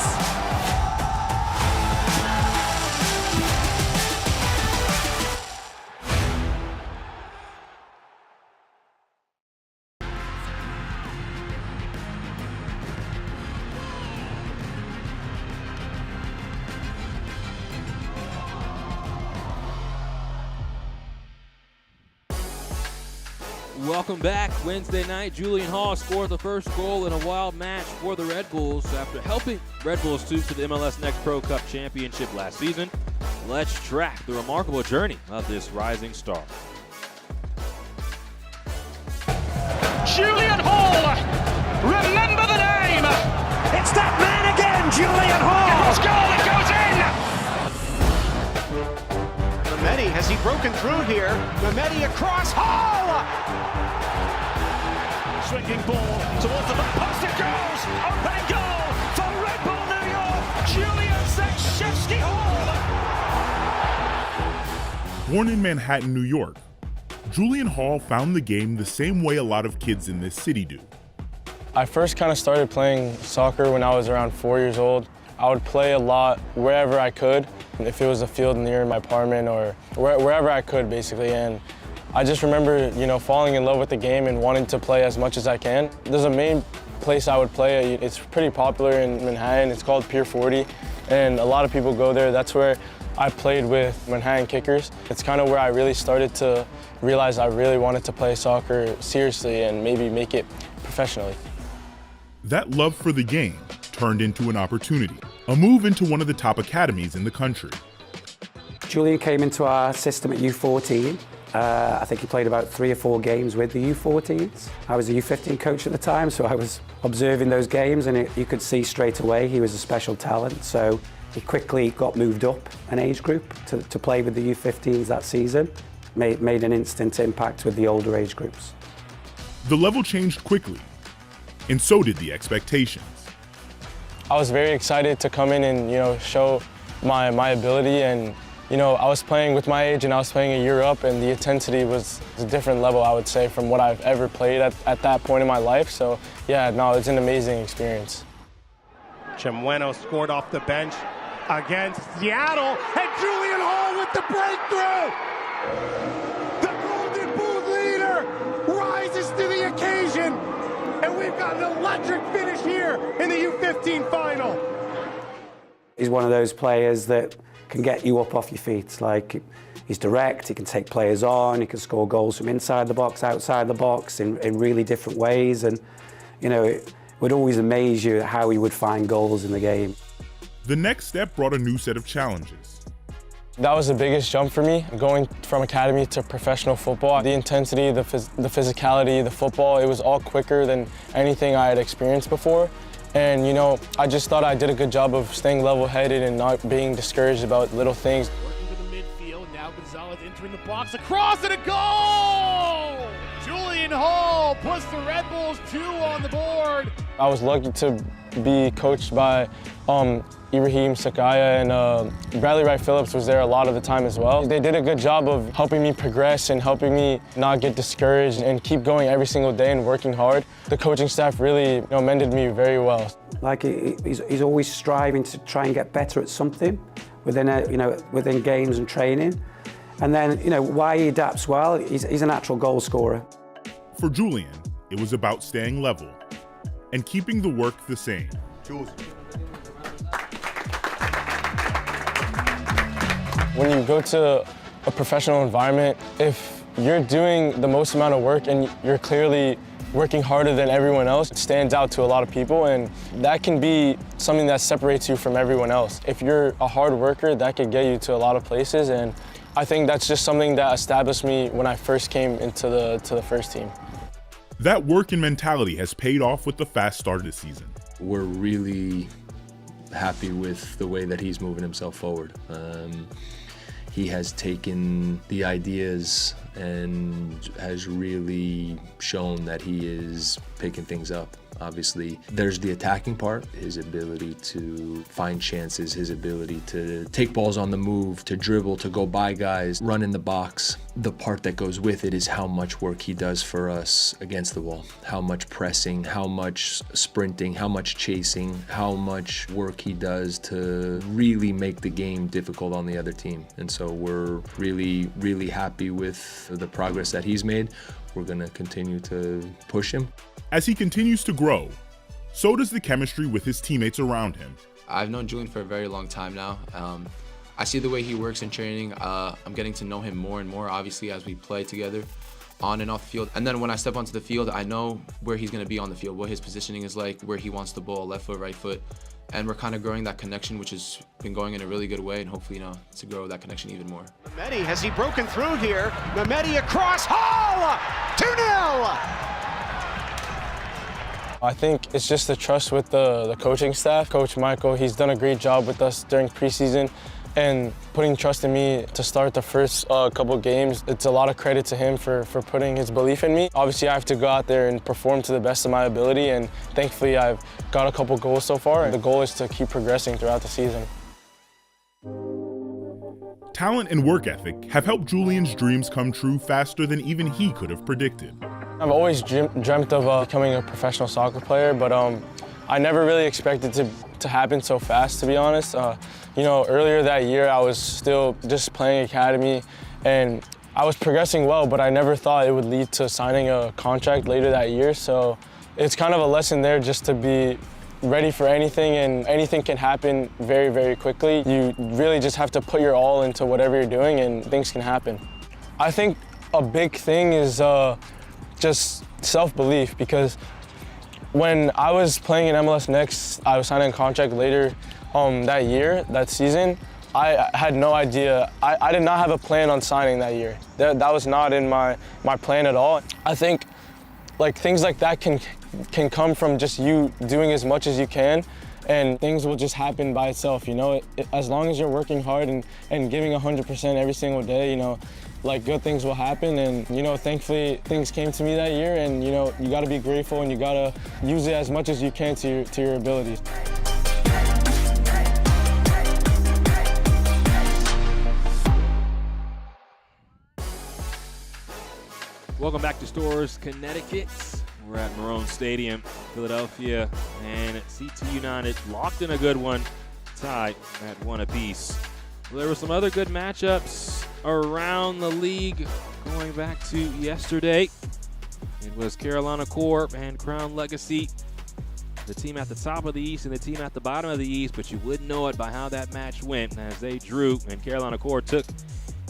A: Welcome back. Wednesday night, Julian Hall scored the first goal in a wild match for the Red Bulls after helping Red Bulls stoop to the MLS Next Pro Cup championship last season. Let's track the remarkable journey of this rising star.
E: Julian Hall, remember the name. It's that man again, Julian Hall. It's goal, it goes in. Mehmeti, has he broken through here? Mehmeti across, Hall. Swinging ball towards the back post, it goes. Opening goal for Red Bull New York, Julian Zakrzewski Hall.
F: Born in Manhattan, New York, Julian Hall found the game the same way a lot of kids in this city do.
G: I first kind of started playing soccer when I was around 4 years old. I would play a lot wherever I could, if it was a field near my apartment or wherever I could, basically. And I just remember, falling in love with the game and wanting to play as much as I can. There's a main place I would play. It's pretty popular in Manhattan. It's called Pier 40, and a lot of people go there. That's where I played with Manhattan Kickers. It's kind of where I really started to realize I really wanted to play soccer seriously and maybe make it professionally.
F: That love for the game turned into an opportunity, a move into one of the top academies in the country.
H: Julian came into our system at U14. I think he played about 3 or 4 games with the U14s. I was a U15 coach at the time, so I was observing those games, and you could see straight away he was a special talent. So he quickly got moved up an age group to play with the U15s that season. Made an instant impact with the older age groups.
F: The level changed quickly, and so did the expectations.
G: I was very excited to come in and show my ability, and I was playing with my age and I was playing a year up, and the intensity was a different level, I would say, from what I've ever played at that point in my life. So yeah, no, it's an amazing experience.
I: Chimueno scored off the bench against Seattle, and Julian Hall with the breakthrough. The Golden Boot leader rises to the occasion, and we've got an electric finish here in the U15 final.
H: He's one of those players that can get you up off your feet. Like, he's direct, he can take players on, he can score goals from inside the box, outside the box in really different ways. And, it would always amaze you how he would find goals in the game.
F: The next step brought a new set of challenges.
G: That was the biggest jump for me, going from academy to professional football. The intensity, the physicality, the football, it was all quicker than anything I had experienced before. And, I just thought I did a good job of staying level-headed and not being discouraged about little things.
D: Working to the midfield, now Gonzalez entering the box, across and a goal! Julian Hall puts the Red Bulls 2 on the board.
G: I was lucky to be coached by Ibrahim Sakaya, and Bradley Wright Phillips was there a lot of the time as well. They did a good job of helping me progress and helping me not get discouraged and keep going every single day and working hard. The coaching staff really mended me very well.
H: Like, he's always striving to try and get better at something within games and training. And then, why he adapts well, he's a natural goal scorer.
F: For Julian, it was about staying level and keeping the work the same.
G: When you go to a professional environment, if you're doing the most amount of work and you're clearly working harder than everyone else, it stands out to a lot of people, and that can be something that separates you from everyone else. If you're a hard worker, that could get you to a lot of places, and I think that's just something that established me when I first came into the first team.
F: That work and mentality has paid off with the fast start this season.
J: We're really happy with the way that he's moving himself forward. He has taken the ideas and has really shown that he is picking things up. Obviously, there's the attacking part, his ability to find chances, his ability to take balls on the move, to dribble, to go by guys, run in the box. The part that goes with it is how much work he does for us against the wall, how much pressing, how much sprinting, how much chasing, how much work he does to really make the game difficult on the other team. And so we're really, really happy with the progress that he's made. We're going to continue to push him.
F: As he continues to grow, so does the chemistry with his teammates around him.
K: I've known Julian for a very long time now. I see the way he works in training. I'm getting to know him more and more, obviously, as we play together. on and off the field. And then when I step onto the field, I know where he's going to be on the field, what his positioning is like, where he wants the ball, left foot, right foot. And we're kind of growing that connection, which has been going in a really good way, and hopefully, to grow that connection even more.
I: Mehmeti, has he broken through here? Mehmeti across, Hall! 2-0!
G: I think it's just the trust with the coaching staff. Coach Michael, he's done a great job with us during preseason and putting trust in me to start the first couple games. It's a lot of credit to him for putting his belief in me. Obviously, I have to go out there and perform to the best of my ability, and thankfully, I've got a couple goals so far. The goal is to keep progressing throughout the season.
F: Talent and work ethic have helped Julian's dreams come true faster than even he could have predicted.
G: I've always dreamt of becoming a professional soccer player, but I never really expected to happen so fast, to be honest. Earlier that year, I was still just playing academy, and I was progressing well, but I never thought it would lead to signing a contract later that year. So it's kind of a lesson there just to be ready for anything, and anything can happen very, very quickly. You really just have to put your all into whatever you're doing, and things can happen. I think a big thing is just self-belief, because when I was playing in MLS Next, I was signing a contract later that season. I had no idea. I did not have a plan on signing that year. That was not in my plan at all. I think things like that can come from just you doing as much as you can, and things will just happen by itself, as long as you're working hard and giving 100% every single day, good things will happen. And thankfully things came to me that year, and you got to be grateful, and you got to use it as much as you can to your abilities.
A: Welcome back to Stores, Connecticut. We're at Marone Stadium, Philadelphia, and CT United locked in a good one, tied at 1 apiece. Well, there were some other good matchups around the league going back to yesterday. It was Carolina Corp and Crown Legacy, the team at the top of the East and the team at the bottom of the East, but you wouldn't know it by how that match went as they drew, and Carolina Corp took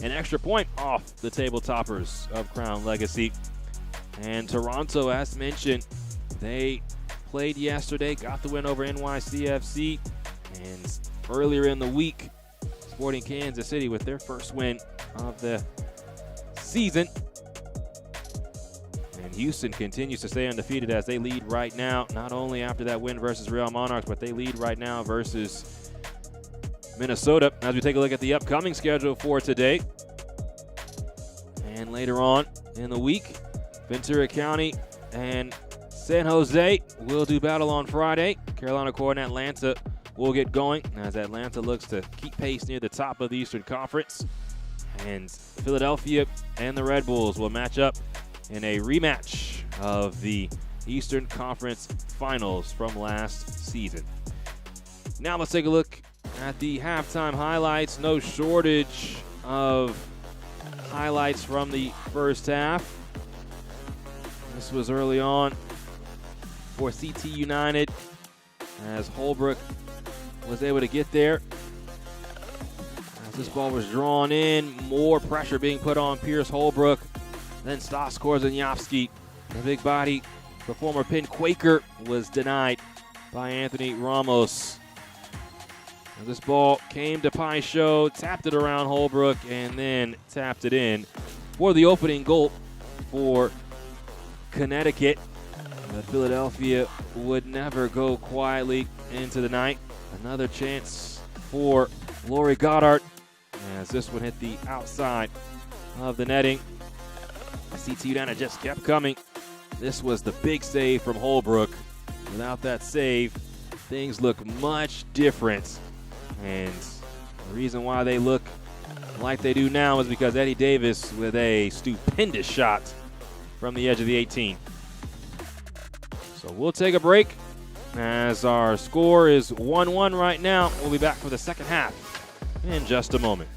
A: an extra point off the table toppers of Crown Legacy. And Toronto, as mentioned, they played yesterday, got the win over NYCFC, and earlier in the week, Sporting Kansas City with their first win of the season. And Houston continues to stay undefeated as they lead right now, not only after that win versus Real Monarchs, but they lead right now versus Minnesota. As we take a look at the upcoming schedule for today. And later on in the week, Ventura County and San Jose will do battle on Friday. Carolina Corp and Atlanta will get going as Atlanta looks to keep pace near the top of the Eastern Conference. And Philadelphia and the Red Bulls will match up in a rematch of the Eastern Conference Finals from last season. Now let's take a look at the halftime highlights. No shortage of highlights from the first half. This was early on for CT United as Holbrook was able to get there. As this ball was drawn in, more pressure being put on Pierce Holbrook. Then Stas Korzeniowski, the big body, the former Penn Quaker, was denied by Anthony Ramos. And this ball came to Paisho, tapped it around Holbrook, and then tapped it in for the opening goal for Connecticut. But Philadelphia would never go quietly into the night. Another chance for Laurie Goddard as this one hit the outside of the netting. CT United just kept coming. This was the big save from Holbrook. Without that save, things look much different. And the reason why they look like they do now is because Eddie Davis with a stupendous shot from the edge of the 18. So we'll take a break as our score is 1-1 right now. We'll be back for the second half in just a moment.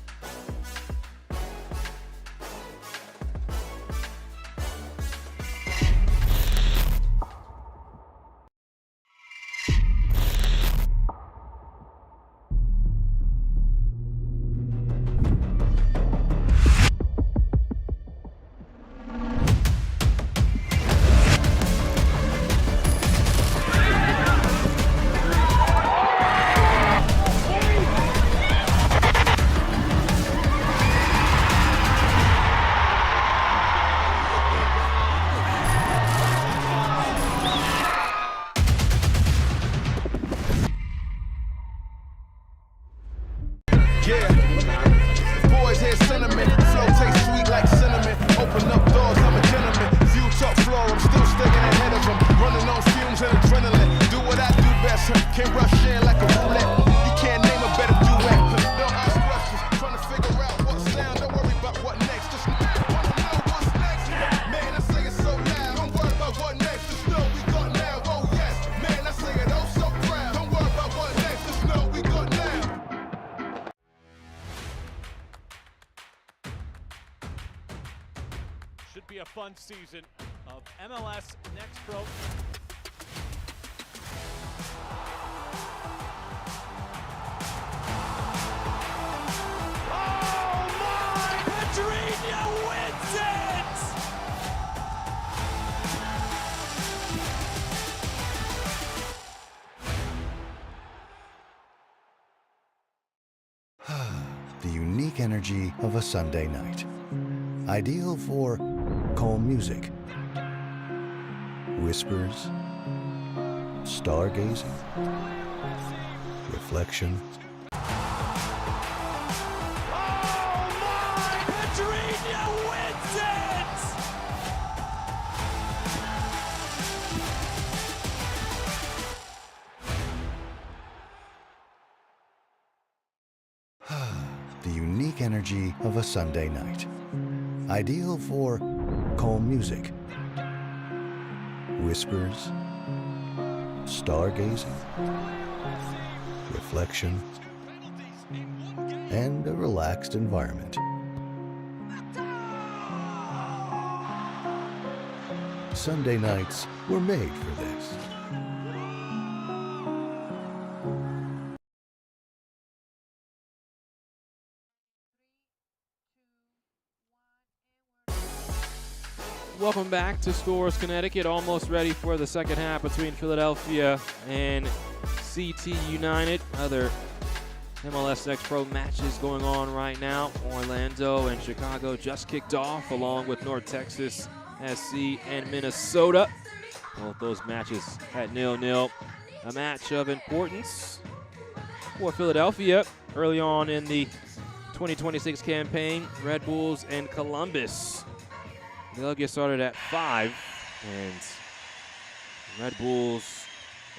D: Should be a fun season of MLS Next Pro.
E: Oh my! Pedrinho wins it!
L: The unique energy of a Sunday night. Ideal for calm music, whispers, stargazing, reflection.
E: Oh my! Pedrinho wins it!
L: The unique energy of a Sunday night. Ideal for calm music, whispers, stargazing, reflection, and a relaxed environment. Sunday nights were made for this.
A: Welcome back to Stores, Connecticut. Almost ready for the second half between Philadelphia and CT United. Other MLS Next Pro matches going on right now. Orlando and Chicago just kicked off, along with North Texas SC and Minnesota. Both those matches at 0-0. A match of importance for Philadelphia early on in the 2026 campaign. Red Bulls and Columbus. They'll get started at 5, and Red Bulls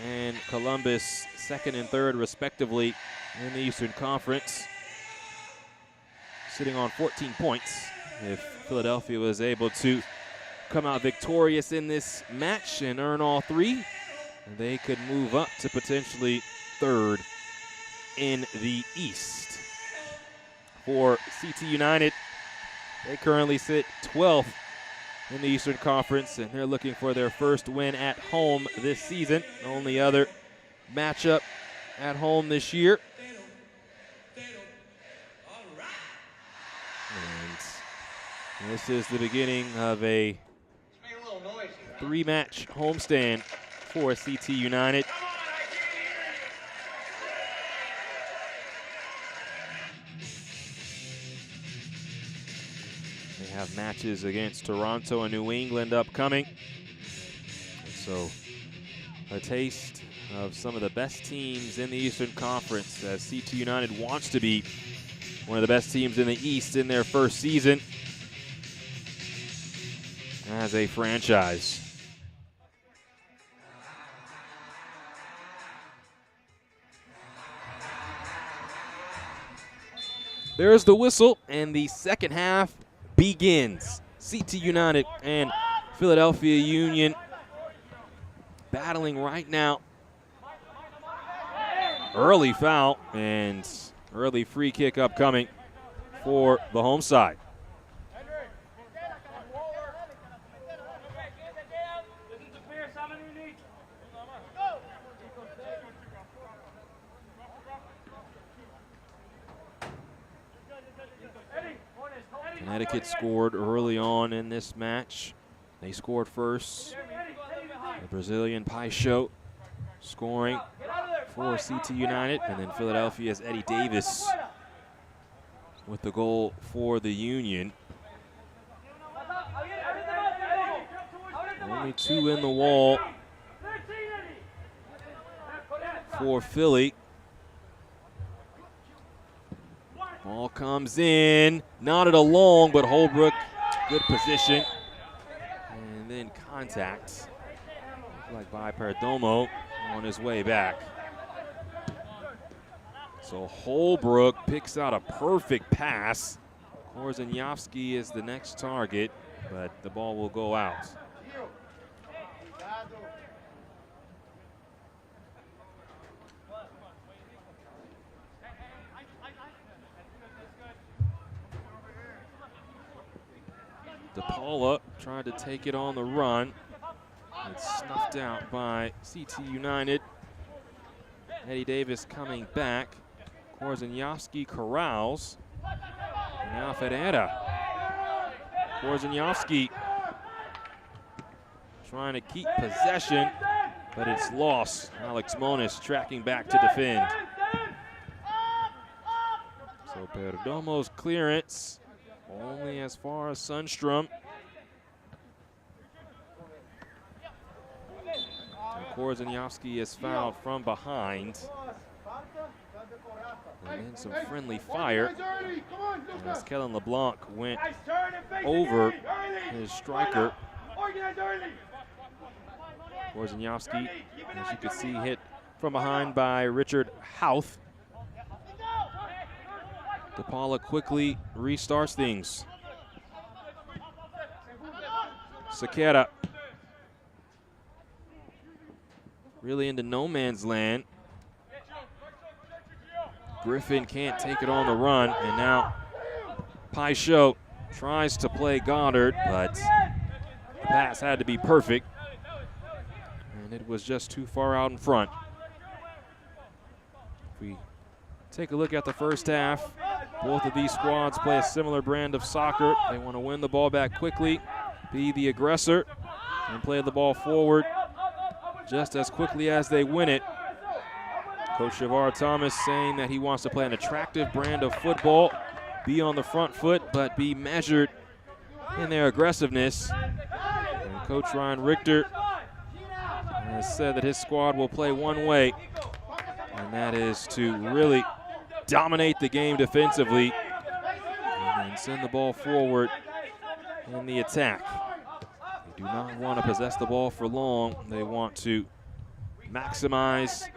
A: and Columbus second and third respectively in the Eastern Conference, sitting on 14 points. If Philadelphia was able to come out victorious in this match and earn all 3, they could move up to potentially third in the East. For CT United, they currently sit 12th in the Eastern Conference, and they're looking for their first win at home this season. Only other matchup at home this year. And this is the beginning of a 3-match homestand for CT United. They have matches against Toronto and New England upcoming. So a taste of some of the best teams in the Eastern Conference, as CT United wants to be one of the best teams in the East in their first season as a franchise. There's the whistle, and the second half begins. CT United and Philadelphia Union battling right now. Early foul and early free kick upcoming for the home side. Connecticut scored early on in this match. They scored first. The Brazilian Paixão scoring for CT United, and then Philadelphia's Eddie Davis with the goal for the Union. Only 2 in the wall for Philly. Ball comes in, not at a long, but Holbrook, good position. And then contact, like by Perdomo on his way back. So Holbrook picks out a perfect pass. Korzeniowski is the next target, but the ball will go out. DePaula tried to take it on the run. It's snuffed out by CT United. Eddie Davis coming back. Korzeniowski corrals. Now Ferreira. Korzeniowski trying to keep possession, but it's lost. Alex Moniz tracking back to defend. So Perdomo's clearance only as far as Sundstrom. Korzeniowski is fouled from behind. And then some friendly fire as Kellen LeBlanc went over his striker. Korzeniowski, as you can see, hit from behind by Richard Houth. DePaula quickly restarts things. Sequeira really into no man's land. Griffin can't take it on the run, and now Paixão tries to play Goddard, but the pass had to be perfect, and it was just too far out in front. If we take a look at the first half, both of these squads play a similar brand of soccer. They want to win the ball back quickly, be the aggressor, and play the ball forward just as quickly as they win it. Coach Shavar Thomas saying that he wants to play an attractive brand of football, be on the front foot, but be measured in their aggressiveness. And Coach Ryan Richter has said that his squad will play one way, and that is to really dominate the game defensively and then send the ball forward in the attack. They do not want to possess the ball for long. They want to maximize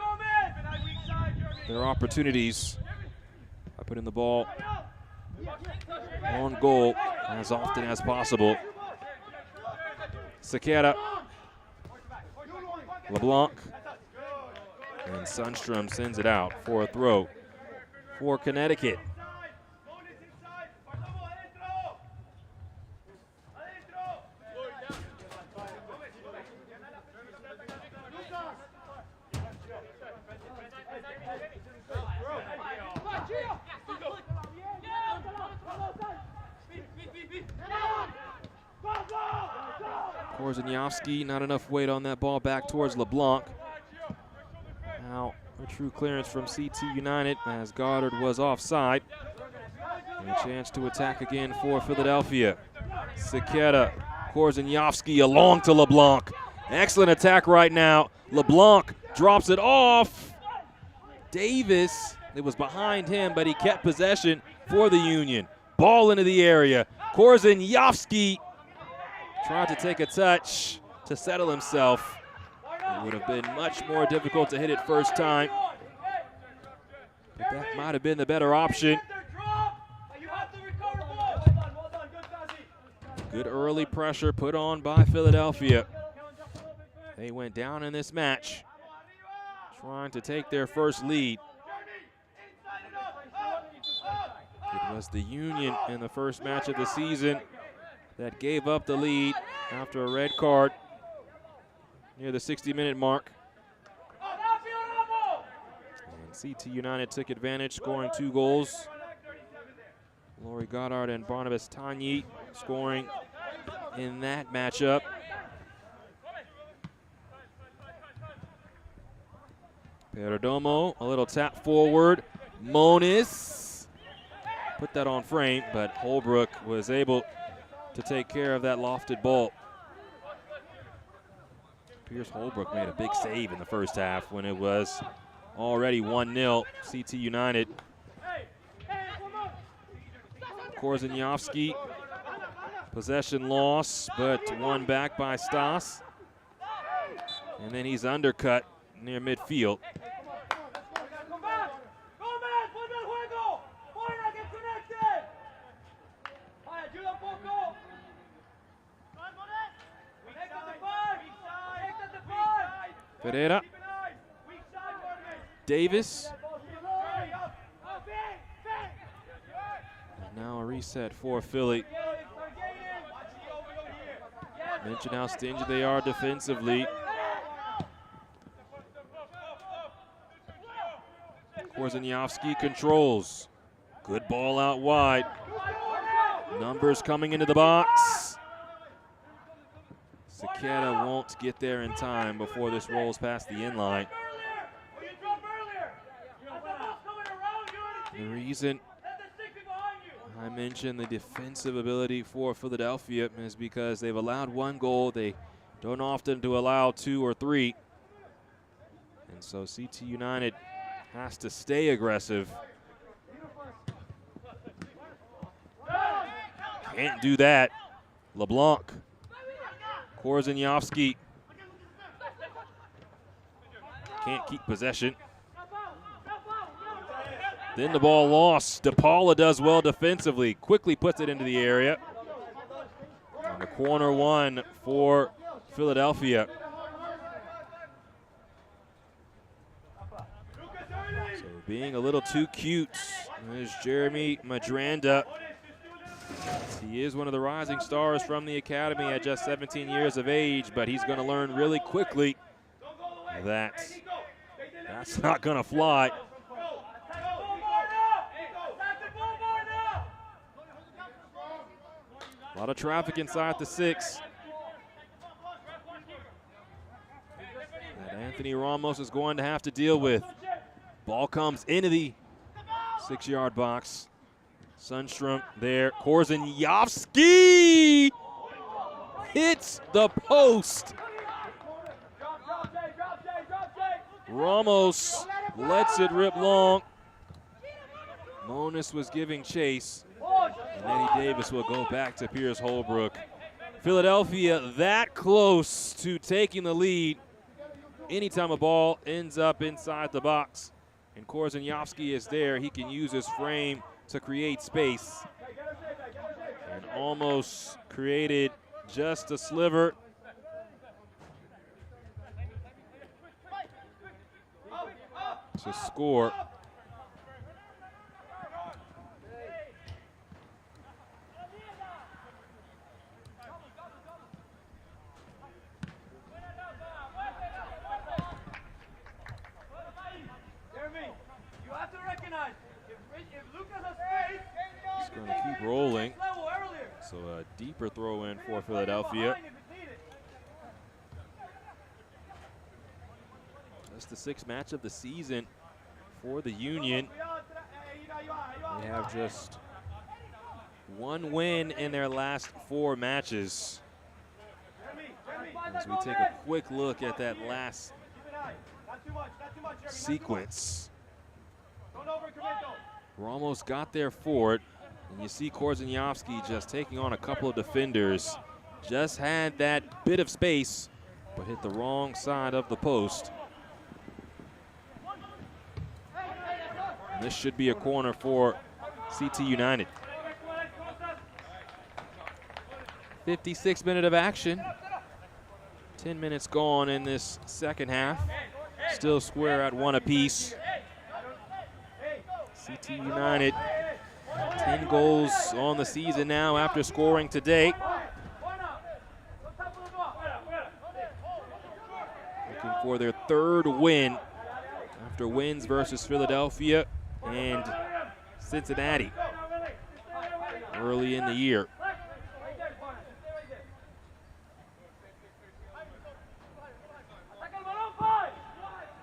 A: their opportunities by putting the ball on goal as often as possible. Sequeira, LeBlanc, and Sundstrom sends it out for a throw for Connecticut. Korzeniowski, not enough weight on that ball back towards LeBlanc. Now a true clearance from CT United as Goddard was offside. And a chance to attack again for Philadelphia. Sequeira, Korzeniowski along to LeBlanc. Excellent attack right now. LeBlanc drops it off. Davis, it was behind him, but he kept possession for the Union. Ball into the area. Korzeniowski tried to take a touch to settle himself. It would have been much more difficult to hit it first time, but that might have been the better option. Good early pressure put on by Philadelphia. They went down in this match, trying to take their first lead. It was the Union in the first match of the season that gave up the lead after a red card near the 60-minute mark. And CT United took advantage, scoring 2 goals. Laurie Goddard and Barnabas Tanyi scoring in that matchup. Perdomo, a little tap forward. Moniz put that on frame, but Holbrook was able to take care of that lofted ball. Pierce Holbrook made a big save in the first half when it was already 1-0 CT United. Korzeniowski, possession loss, but won back by Stas. And then he's undercut near midfield. Ferreira, Davis, and now a reset for Philly. Mention how stingy they are defensively. Korzeniowski controls. Good ball out wide. Numbers coming into the box. Saketa won't get there in time before this rolls past the inline. The reason I mentioned the defensive ability for Philadelphia is because they've allowed one goal. They don't often to allow 2 or 3. And so CT United has to stay aggressive. Can't do that. LeBlanc. Korzeniowski can't keep possession. Then the ball lost. DePaula does well defensively. Quickly puts it into the area. And the corner one for Philadelphia. So being a little too cute is Jeremy Madranda. He is one of the rising stars from the academy at just 17 years of age, but he's going to learn really quickly that that's not going to fly. A lot of traffic inside the 6. That Anthony Ramos is going to have to deal with. Ball comes into the 6-yard box. Sundstrom there. Korzeniowski hits the post. Ramos lets it rip long. Monis was giving chase. And Eddie Davis will go back to Pierce Holbrook. Philadelphia that close to taking the lead. Anytime a ball ends up inside the box and Korzeniowski is there, he can use his frame to create space. And almost created just a sliver. To score. He's going to keep rolling. So a deeper throw in for Philadelphia. That's the 6th match of the season for the Union. They have just 1 win in their last 4 matches. As we take a quick look at that last sequence. Ramos got there for it. And you see Korzeniowski just taking on a couple of defenders. Just had that bit of space, but hit the wrong side of the post. This should be a corner for CT United. 56 minutes of action. 10 minutes gone in this second half. Still square at 1 apiece. CT United, 10 goals on the season now after scoring today. Looking for their 3rd win after wins versus Philadelphia and Cincinnati early in the year.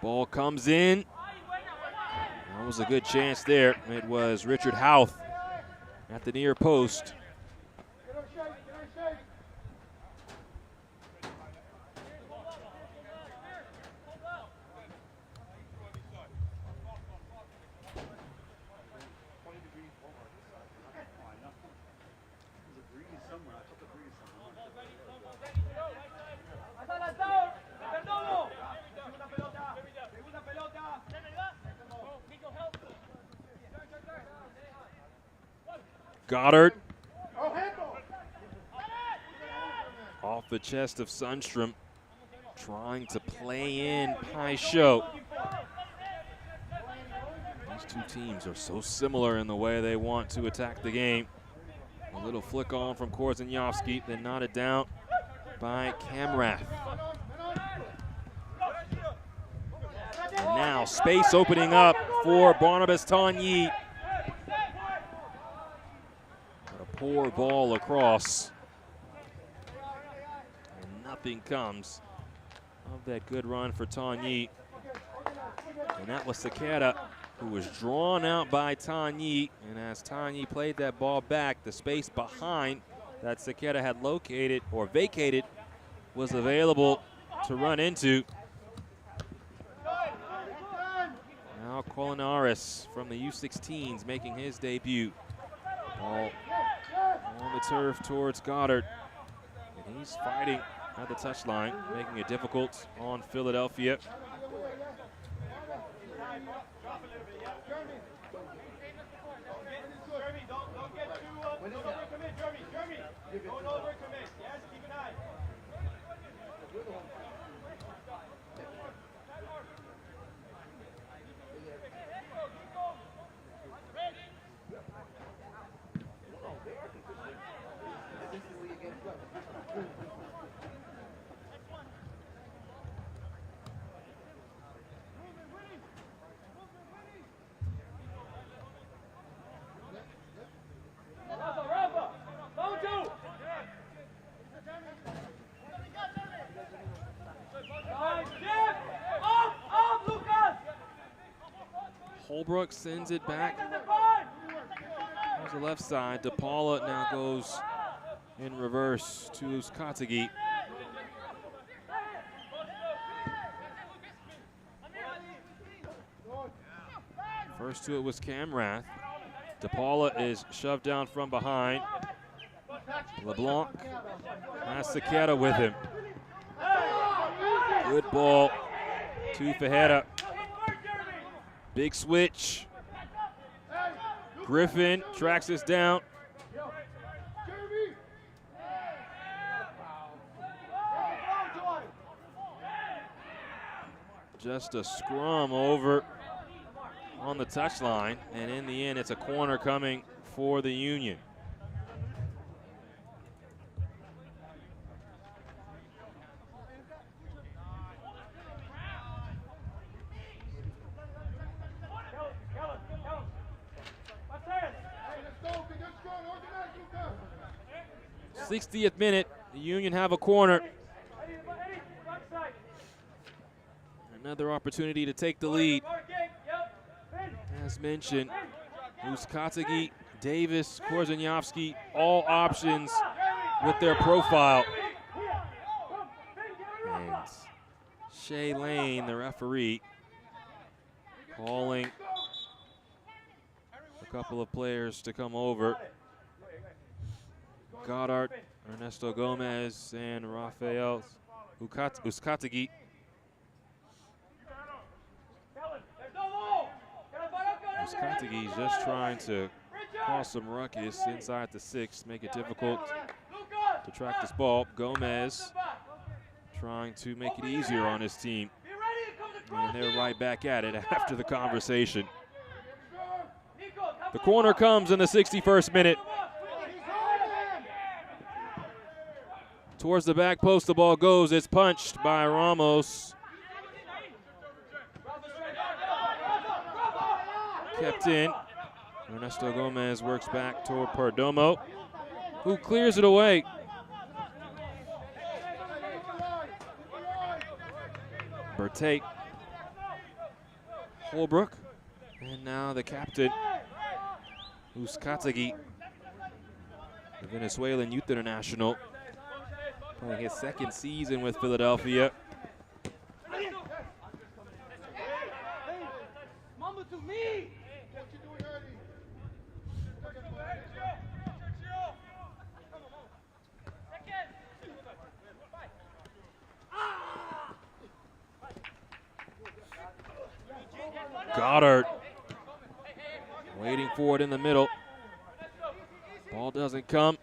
A: Ball comes in. That was a good chance there. It was Richard Houth at the near post. Goddard off the chest of Sundstrom, trying to play in Paixão. These 2 teams are so similar in the way they want to attack the game. A little flick on from Korzeniowski, then nodded down. by Kamrath. And now space opening up for Barnabas Tanyi. A poor ball across. And nothing comes of that good run for Tanyi. And that was Sakata, who was drawn out by Tanyi. And as Tanyi played that ball back, the space behind that Sakata had located or vacated was available to run into. Now Colinares from the U16s making his debut. Ball on the turf towards Goddard. And he's fighting at the touchline, making it difficult on Philadelphia. Holbrook sends it back. There's the left side. DePaula now goes in reverse to Uskatagi. First to it was Kamrath. DePaula is shoved down from behind. LeBlanc has Sakata with him. Good ball to Fajeda. Big switch. Griffin tracks this down. Just a scrum over on the touchline, and in the end, it's a corner coming for the Union. The 60th minute, the Union have a corner. Another opportunity to take the lead. As mentioned, Uskatagi, Davis, Korzeniowski, all options with their profile. And Shea Lane, the referee, calling a couple of players to come over. Goddard, Ernesto Gomez, and Rafael Uskatagi. Uskatagi is just trying to cause some ruckus inside the 6, make it difficult to track this ball. Gomez trying to make it easier on his team. And they're right back at it after the conversation. The corner comes in the 61st minute. Towards the back post, the ball goes. It's punched by Ramos. Kept in. Ernesto Gomez works back toward Perdomo, who clears it away. Bertate. Holbrook. And now the captain, Uskatagi, the Venezuelan youth international, playing his second season with Philadelphia. Goddard waiting for it in the middle. Ball doesn't come.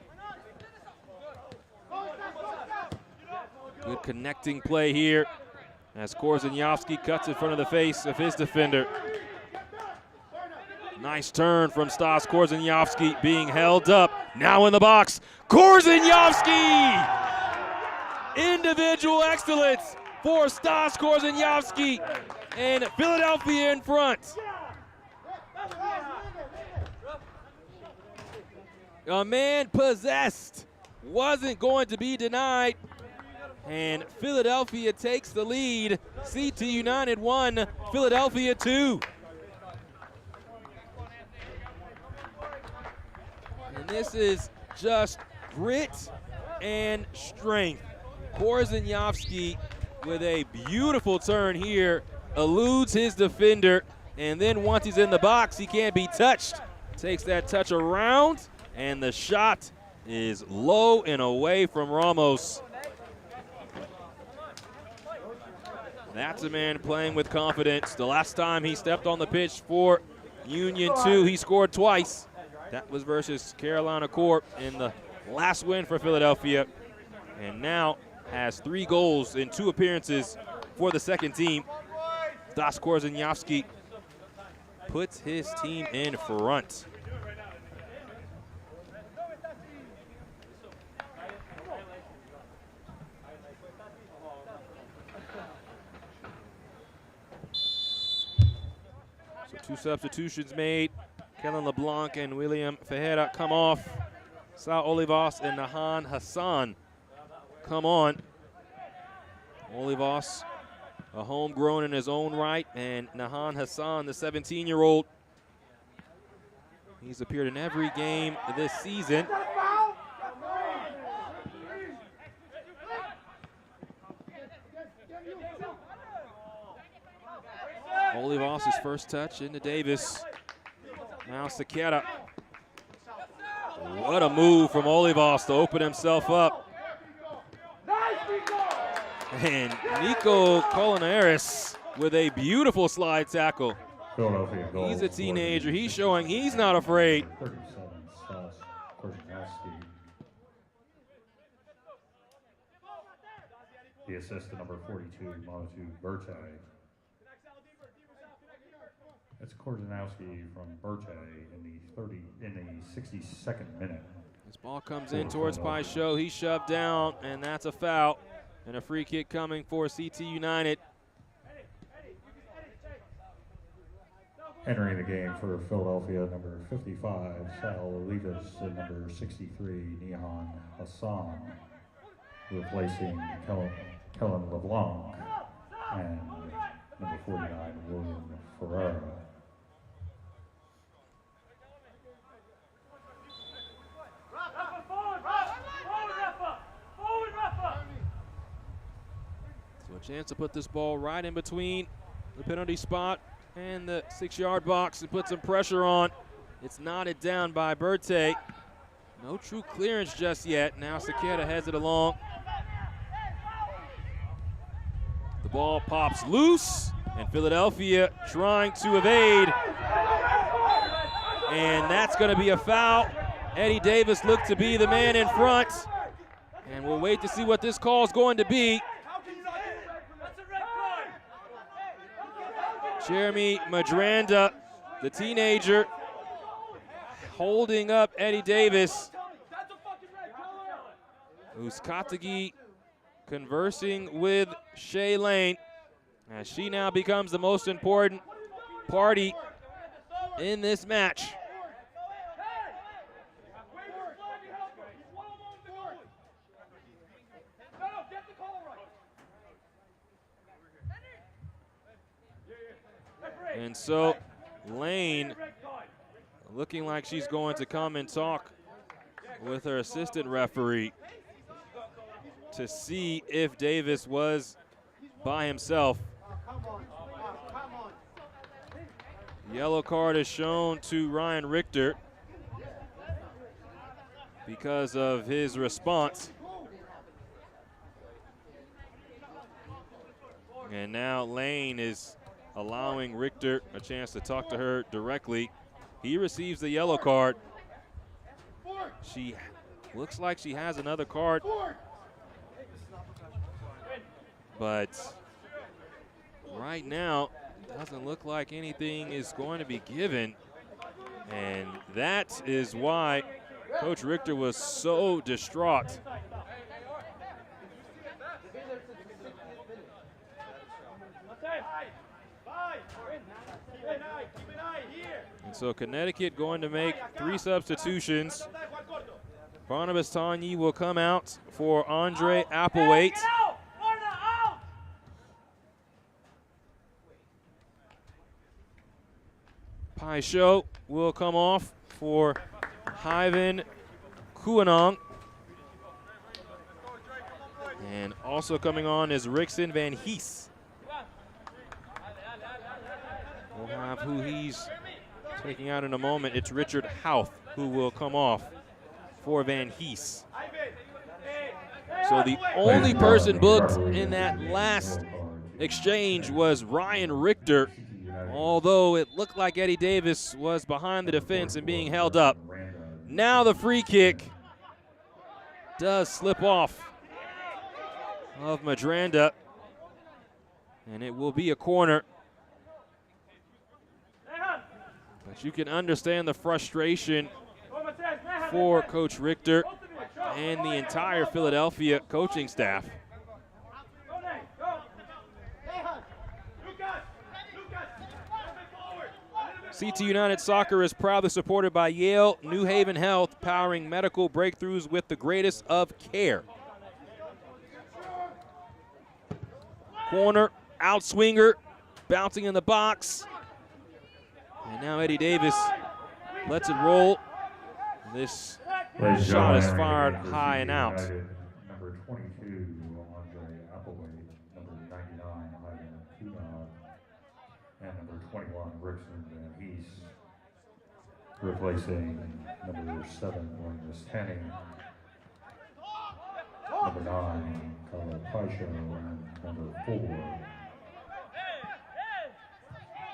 A: Good connecting play here as Korzeniowski cuts in front of the face of his defender. Nice turn from Stas Korzeniowski, being held up. Now in the box, Korzeniowski individual excellence for Stas Korzeniowski, and Philadelphia in front. A man possessed wasn't going to be denied, and Philadelphia takes the lead. CT United 1, Philadelphia 2. And this is just grit and strength. Korzeniowski with a beautiful turn here, eludes his defender, and then once he's in the box, he can't be touched. Takes that touch around, and the shot is low and away from Ramos. That's a man playing with confidence. The last time he stepped on the pitch for Union 2, he scored twice. That was versus Carolina Corp in the last win for Philadelphia, and now has 3 goals in 2 appearances for the second team. Stas Korzeniowski puts his team in front. So 2 substitutions made. Kellen LeBlanc and William Ferreira come off. Sal Olivas and Nahan Hassan come on. Olivas, a homegrown in his own right, and Nahan Hassan, the 17-year-old. He's appeared in every game this season. Olivas' first touch into Davis. Now Sequeira. What a move from Olivas to open himself up. And Nico Colinares with a beautiful slide tackle. He's a teenager. He's showing he's not afraid.
B: 37, Stas Korzeniowski. The assist to number 42, Motu Berche. That's Korzeniowski from Berche in the 62nd minute.
A: This ball comes in towards Paixão. He's shoved down, and that's a foul. And a free kick coming for CT United.
B: Entering the game for Philadelphia, number 55, Sal Olivas, and number 63, Nahan Hassan, replacing Kellen LeBlanc and number 49, William Ferreira.
A: So a chance to put this ball right in between the penalty spot and the 6-yard box and put some pressure on. It's knotted down by Berthe. No true clearance just yet. Now Sequeira heads it along. The ball pops loose, and Philadelphia trying to evade. And that's going to be a foul. Eddie Davis looked to be the man in front. And we'll wait to see what this call is going to be. Jeremy Madranda, the teenager, holding up Eddie Davis. Uskatagi conversing with Shay Lane as she now becomes the most important party in this match. And so Lane looking like she's going to come and talk with her assistant referee to see if Davis was by himself. Yellow card is shown to Ryan Richter because of his response. And now Lane is allowing Richter a chance to talk to her directly. He receives the yellow card. She looks like she has another card, but right now doesn't look like anything is going to be given, and that is why Coach Richter was so distraught. And so Connecticut going to make 3 substitutions. Barnabas Tanyi will come out for Andre Applewhite. Paisho will come off for Hyven Kuanong. And also coming on is Rickson Van Hees. We'll have who he's taking out in a moment. It's Richard Houth who will come off for Van Hees. So the only person booked in that last exchange was Ryan Richter, although it looked like Eddie Davis was behind the defense and being held up. Now the free kick does slip off of Madranda, and it will be a corner. But you can understand the frustration for Coach Richter and the entire Philadelphia coaching staff. CT United Soccer is proudly supported by Yale New Haven Health, powering medical breakthroughs with the greatest of care. Corner, outswinger, bouncing in the box. And now Eddie Davis lets it roll. This shot is fired high and out.
B: Number 22, Andre Applewhite. Number 99, Hyven Kuanong. And number 21, Rickson Van Hees. Replacing number 7, Magnus Henning. Number 9, Carlo Paisho. And number 4,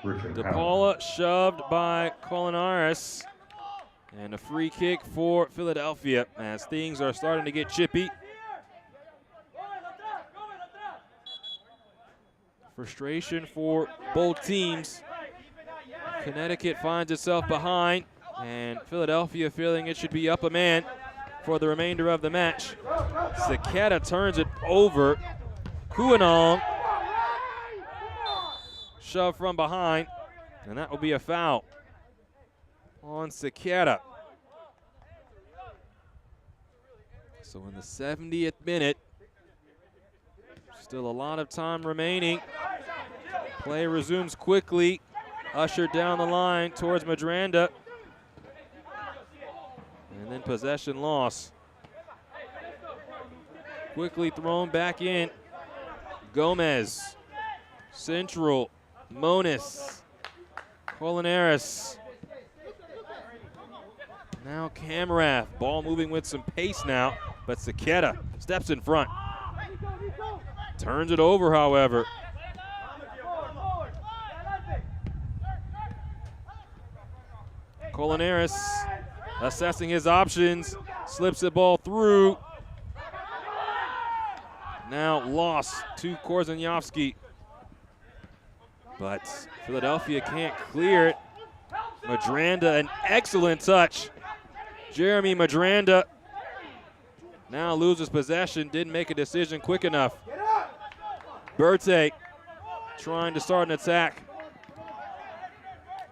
B: Richard
A: DePaula shoved by Colinares. And a free kick for Philadelphia as things are starting to get chippy. Frustration for both teams. Connecticut finds itself behind, and Philadelphia feeling it should be up a man for the remainder of the match. Saketa turns it over. Kuanong shoved from behind, and that will be a foul on Saketa. So in the 70th minute, still a lot of time remaining. Play resumes quickly, ushered down the line towards Madranda. And then possession loss. Quickly thrown back in. Gomez, Central, Monis, Colinares. Now Kamarath, ball moving with some pace now, but Saketa steps in front. Turns it over, however. Colinares assessing his options, slips the ball through. Now lost to Korzeniowski. But Philadelphia can't clear it. Madranda, an excellent touch. Jeremy Madranda now loses possession, didn't make a decision quick enough. Berthe trying to start an attack.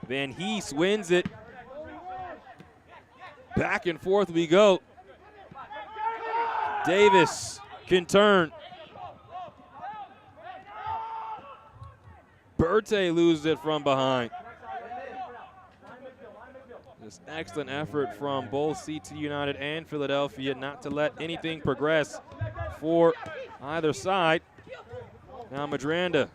A: Van Hees wins it. Back and forth we go. Davis can turn. Berthe loses it from behind. This excellent effort from both CT United and Philadelphia not to let anything progress for either side. Now Madranda.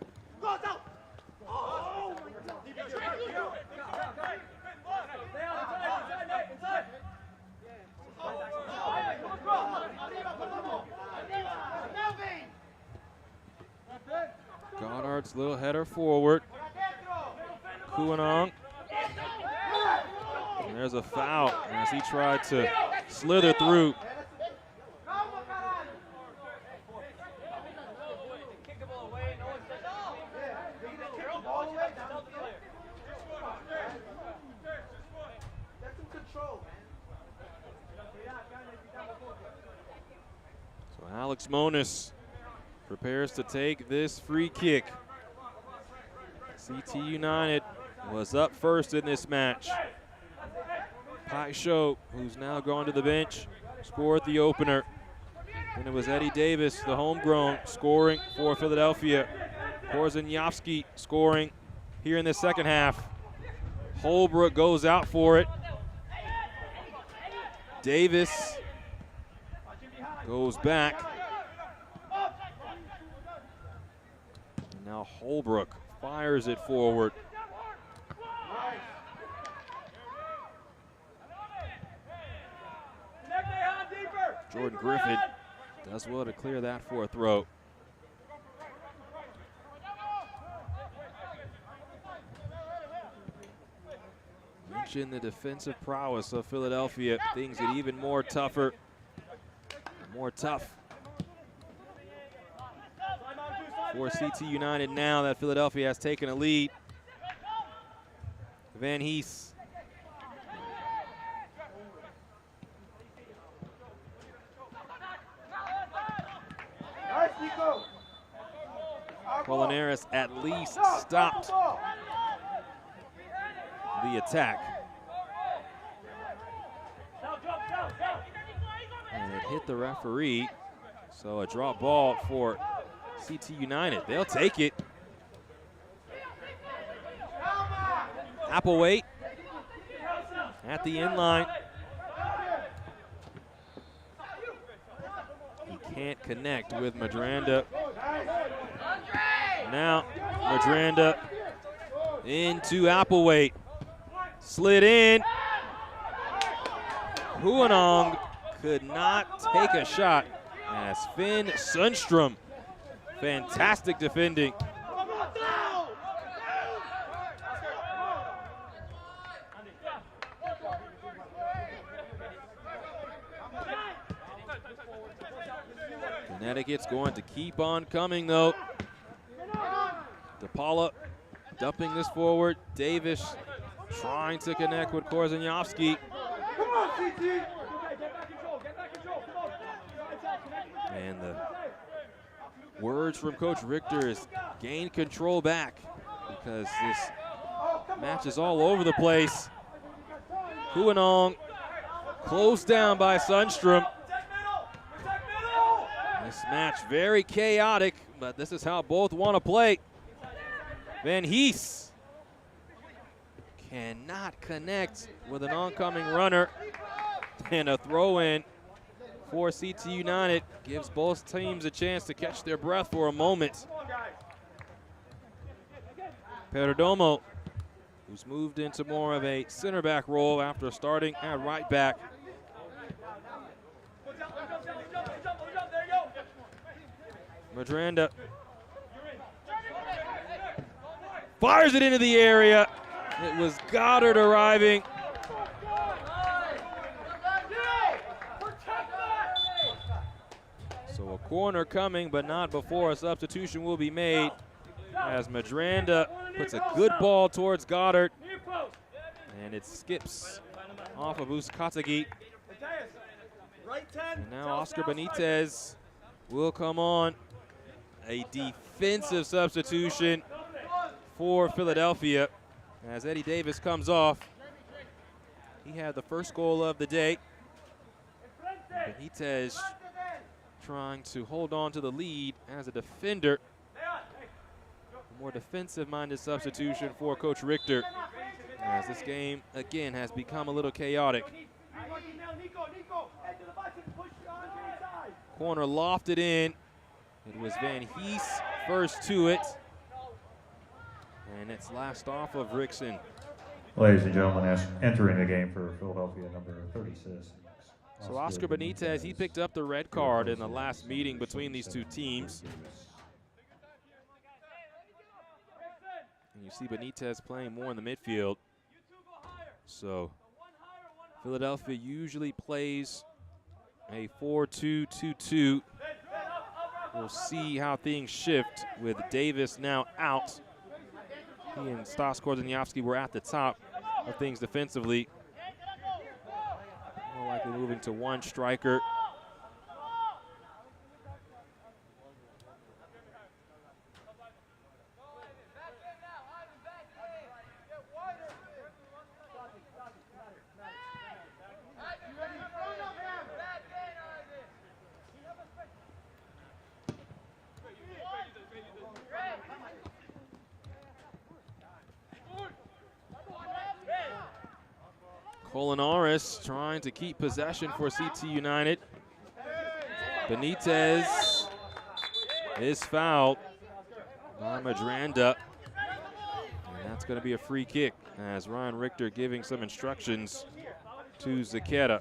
A: Goddard's little header forward. Kuanong. And there's a foul as he tried to slither through. So Alex Monis prepares to take this free kick. CT United was up first in this match. Pai Sho, who's now gone to the bench, scored the opener. And it was Eddie Davis, the homegrown, scoring for Philadelphia. Korzeniowski scoring here in the second half. Holbrook goes out for it. Davis goes back. And now Holbrook fires it forward. Jordan Griffin does well to clear that for a throw. Mention the defensive prowess of Philadelphia. Things get even more tough for CT United now that Philadelphia has taken a lead. Van Hees. Polinaris at least stopped the attack. And it hit the referee. So a drop ball for CT United. They'll take it. Applewhite at the end line. He can't connect with Madranda. Now Madranda into Applewhite. Slid in. Huanong could not take a shot as Finn Sundstrom. Fantastic defending. Connecticut's going to keep on coming though. DePaula dumping this forward. Davis trying to connect with Korzeniowski. And the words from Coach Richter is gain control back because this match is all over the place. Huanong closed down by Sundstrom. This match very chaotic, but this is how both want to play. Van Hees cannot connect with an oncoming runner, and a throw-in for CT United gives both teams a chance to catch their breath for a moment. Perdomo, who's moved into more of a center back role after starting at right back. Madranda fires it into the area. It was Goddard arriving. So a corner coming, but not before a substitution will be made as Madranda puts a good ball towards Goddard. And it skips off of Uskatagi. And now Oscar Benitez will come on. A defensive substitution for Philadelphia as Eddie Davis comes off. He had the first goal of the day. Benitez trying to hold on to the lead as a defender. A more defensive-minded substitution for Coach Richter as this game, again, has become a little chaotic. Corner lofted in. It was Van Hees first to it. And it's last off of Rickson.
B: Ladies and gentlemen, entering the game for Philadelphia, number 36.
A: So Oscar Benitez, he picked up the red card in the last meeting between these two teams. And you see Benitez playing more in the midfield. So Philadelphia usually plays a 4-2-2-2. We'll see how things shift with Davis now out. He and Stas Korzeniowski were at the top of things defensively. More likely moving to one striker. Colinares trying to keep possession for CT United. Benitez is fouled by Madranda. And that's going to be a free kick as Ryan Richter giving some instructions to Zaqueta.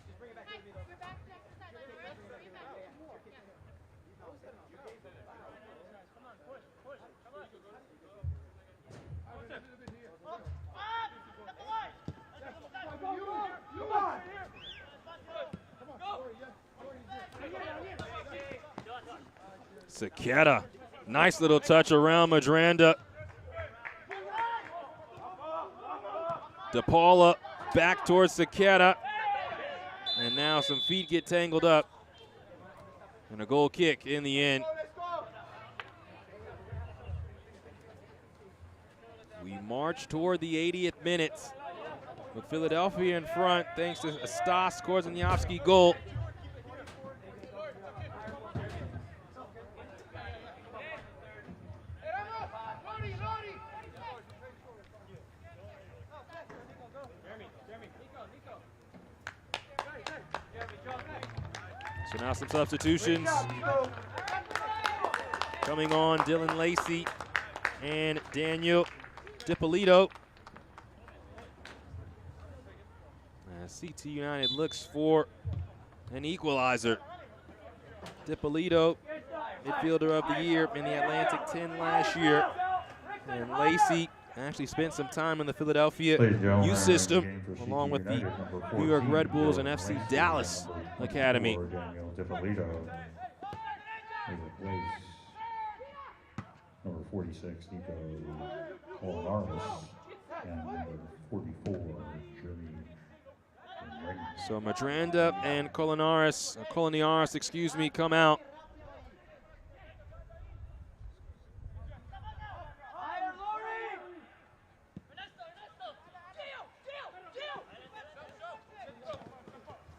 A: Zaqueta, nice little touch around Madranda. DePaula back towards Zaqueta. And now some feet get tangled up. And a goal kick in the end. We march toward the 80th minute with Philadelphia in front thanks to a Stas Korzeniowski goal. So now some substitutions. Coming on, Dylan Lacey and Daniel DiPolito. As CT United looks for an equalizer. DiPolito, midfielder of the year in the Atlantic 10 last year. And Lacey actually spent some time in the Philadelphia youth system, along with the New York Red Bulls and FC Dallas Academy.
B: Number 46, Nico Colinares, and number 44, Jeremy.
A: So Madranda and Colinares, excuse me, come out.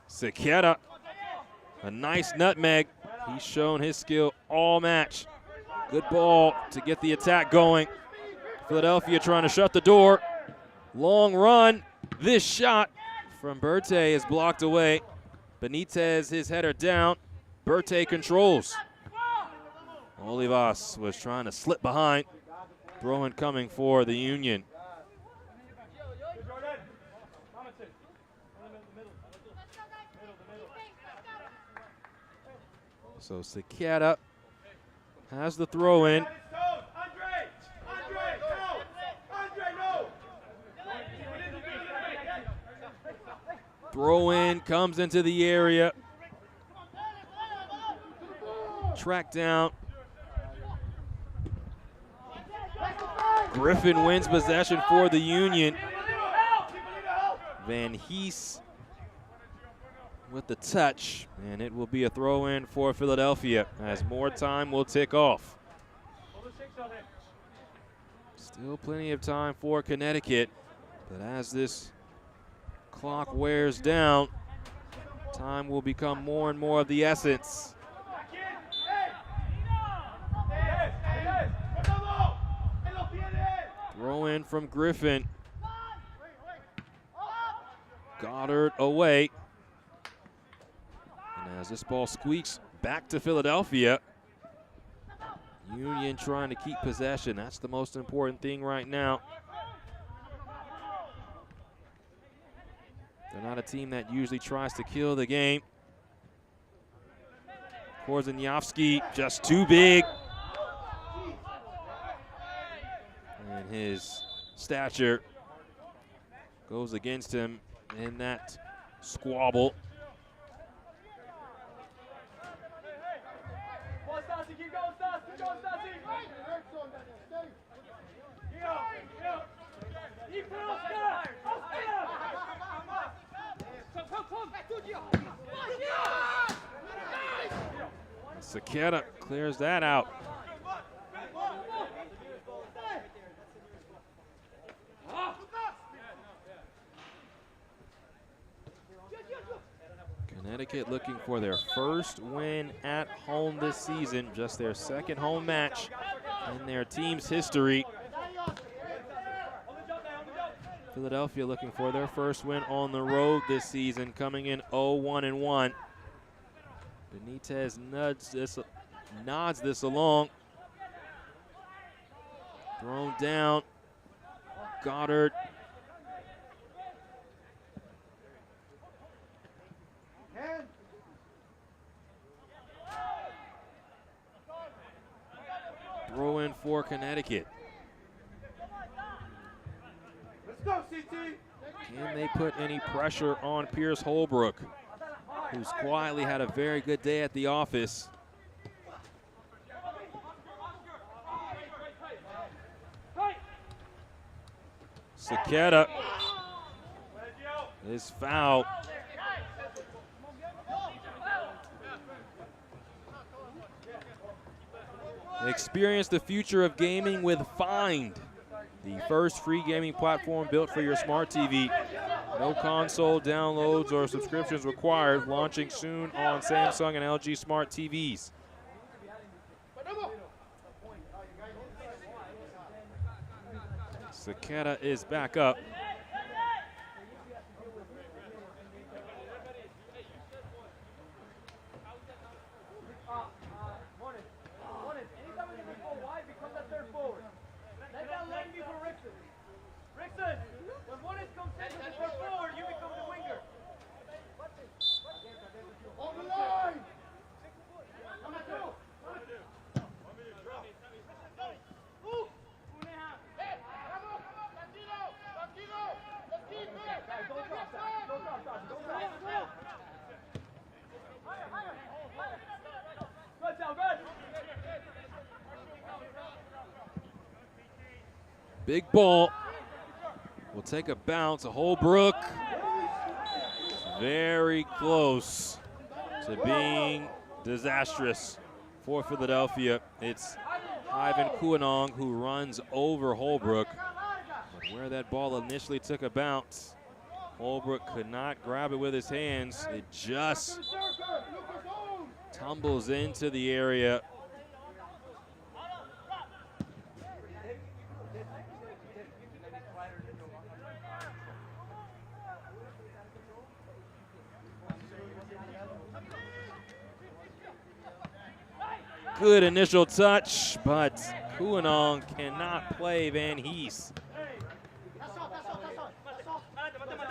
A: Zaqueta, a nice nutmeg. He's shown his skill all match. Good ball to get the attack going. Philadelphia trying to shut the door. Long run. This shot from Berthe is blocked away. Benitez, his header down. Berthe controls. Olivas was trying to slip behind. Throw-in coming for the Union. So Zaqueta has the throw in. Throw in comes into the area. Track down. Griffin wins possession for the Union. Van Hees with the touch, and it will be a throw in for Philadelphia as more time will tick off. Still plenty of time for Connecticut, but as this clock wears down, time will become more and more of the essence. Throw in from Griffin. Goddard away. And as this ball squeaks back to Philadelphia, Union trying to keep possession. That's the most important thing right now. They're not a team that usually tries to kill the game. Korzeniowski just too big. And his stature goes against him in that squabble. Zaqueta clears that out. Connecticut looking for their first win at home this season, just their second home match in their team's history. Philadelphia looking for their first win on the road this season, coming in 0-1-1. Benitez nods this along. Thrown down. Goddard. Throw in for Connecticut.
I: Let's go, CT.
A: Can they put any pressure on Pierce Holbrook, who's quietly had a very good day at the office? Saketa is fouled. Experience the future of gaming with Find, the first free gaming platform built for your smart TV. No console downloads or subscriptions required, launching soon on Samsung and LG smart TVs. Saketa is back up. Big ball will take a bounce. Holbrook very close to being disastrous for Philadelphia. It's Ivan Kuanong who runs over Holbrook. But where that ball initially took a bounce, Holbrook could not grab it with his hands. It just tumbles into the area. Good initial touch, but Kuanong cannot play Van Hees.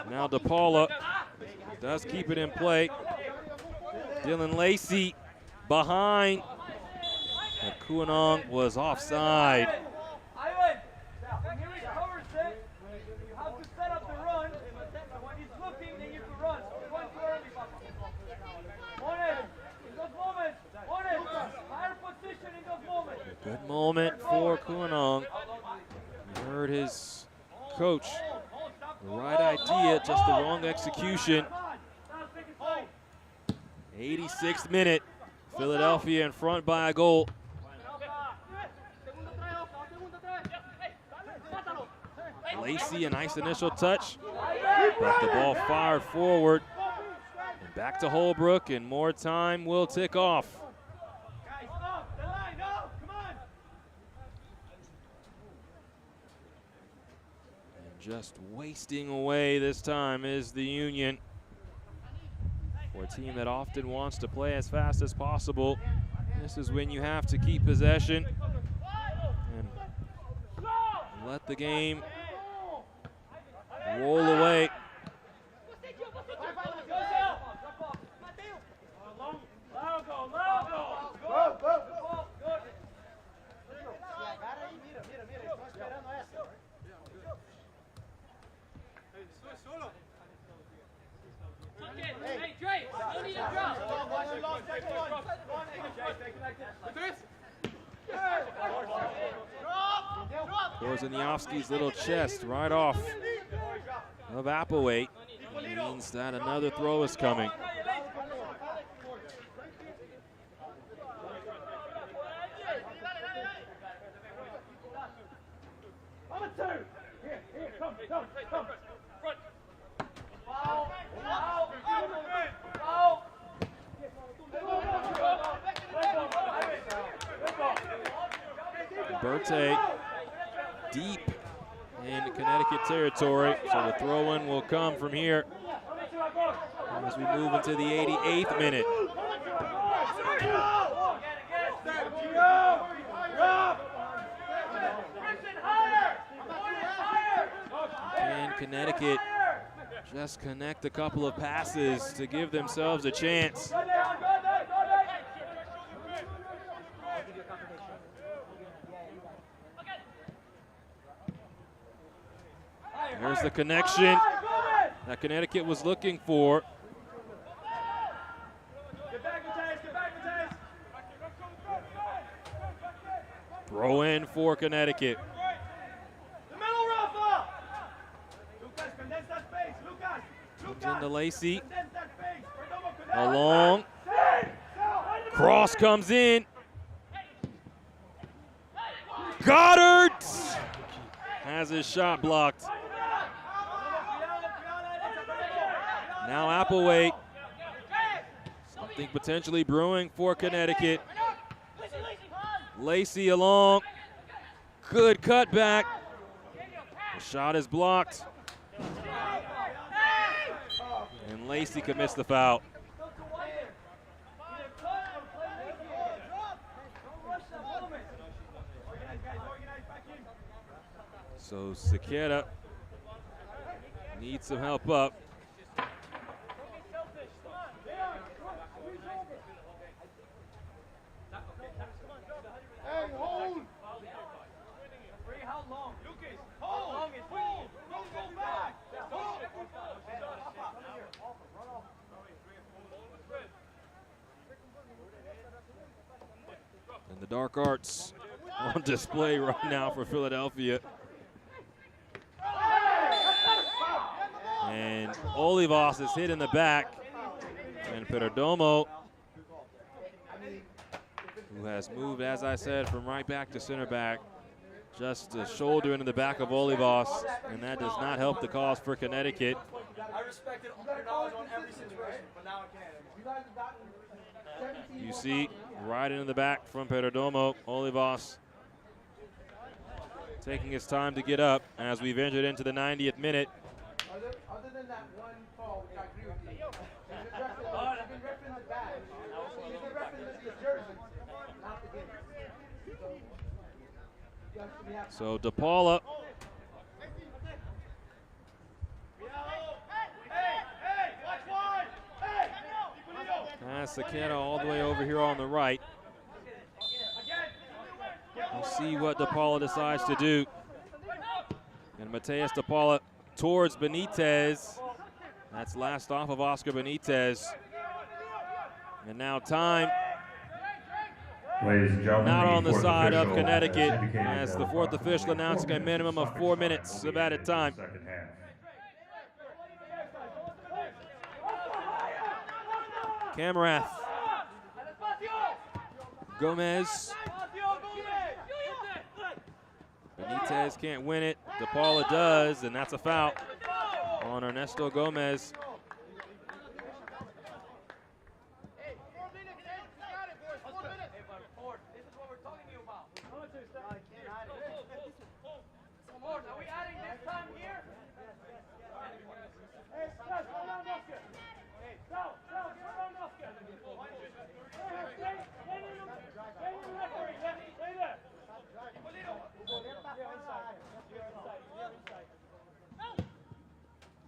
A: Now DePaula does keep it in play. Dylan Lacey behind. And Kuanong was offside. Good moment for Kuanong. You heard his coach. The right idea, just the wrong execution. 86th minute. Philadelphia in front by a goal. Lacey, a nice initial touch. But the ball fired forward. And back to Holbrook, and more time will tick off. Just wasting away this time is the Union. For a team that often wants to play as fast as possible, this is when you have to keep possession and let the game roll away. Korzeniowski's little chest right off of Applewhite means that another throw is coming. Berthe deep in Connecticut territory. So the throw-in will come from here as we move into the 88th minute. Can Connecticut just connect a couple of passes to give themselves a chance? There's the connection that Connecticut was looking for. Throw in for Connecticut. Comes into Lacey. Along. Cross comes in. Goddard has his shot blocked. Now Applewhite. Something potentially brewing for Connecticut. Lacey along. Good cutback. The shot is blocked. And Lacey commits the foul. So Sequeira needs some help up. And the dark arts on display right now for Philadelphia. And Olivas is hit in the back. And Perdomo, who has moved, as I said, from right back to center back, just a shoulder into the back of Olivas, and that does not help the cause for Connecticut.
M: I respected your knowledge on every situation, but now I can't.
A: You see, right into the back from Perdomo, Olivas taking his time to get up as we've entered into the 90th minute.
M: Other than that one call, which I agree with you, he's been repping the badge. He's been repping the jersey, not the game.
A: So DePaula has Sequeira all the way over here on the right. We'll see what DePaula decides to do. And Mateus DePaula towards Benitez. That's last off of Oscar Benitez. And now time not on the side of Connecticut as the fourth official announcing a minimum of 4 minutes of added time. Camarath. Gomez. Benitez can't win it. DePaula does, and that's a foul on Ernesto Gomez.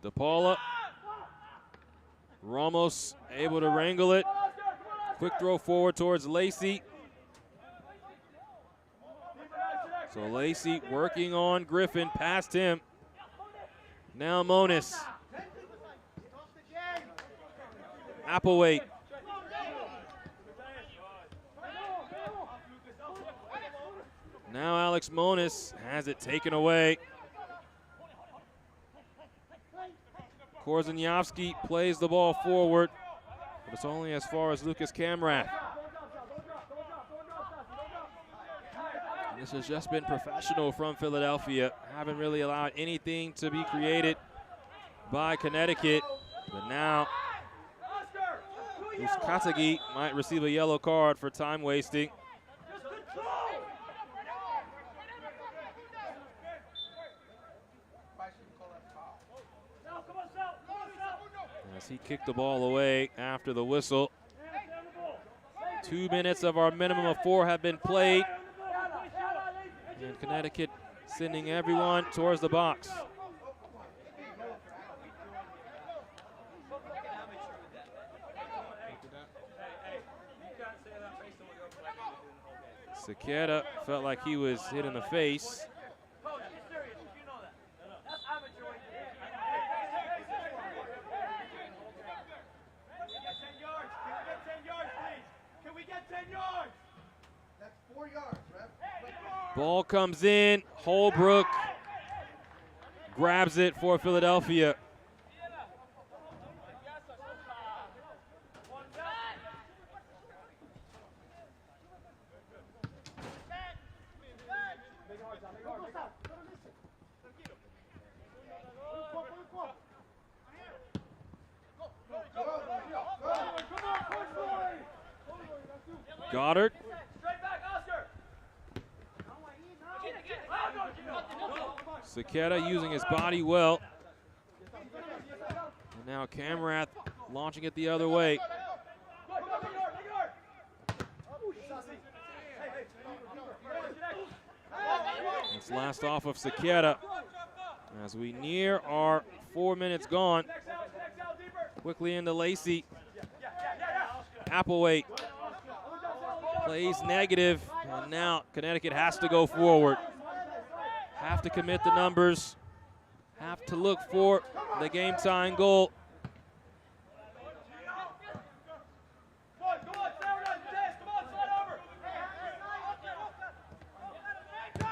A: DePaula. Ramos able to wrangle it. Quick throw forward towards Lacey. So Lacey working on Griffin, past him. Now Monis. Applewhite. Now Alex Monis has it taken away. Korzeniowski plays the ball forward, but it's only as far as Lucas Camrath. This has just been professional from Philadelphia. Haven't really allowed anything to be created by Connecticut. But now, Katagi might receive a yellow card for time wasting. he kicked the ball away after the whistle. 2 minutes of our minimum of 4 have been played. And Connecticut sending everyone towards the box. Saketa felt like he was hit in the face.
M: That's 4 yards, ref.
A: Ball comes in. Holbrook grabs it for Philadelphia. Goddard. Saketa using his body well. And now Camrath launching it the other way. It's last off of Saketa. As we near our 4 minutes gone. Quickly into Lacey. Applewhite plays negative, and now Connecticut has to go forward. Have to commit the numbers. Have to look for the game-tying goal.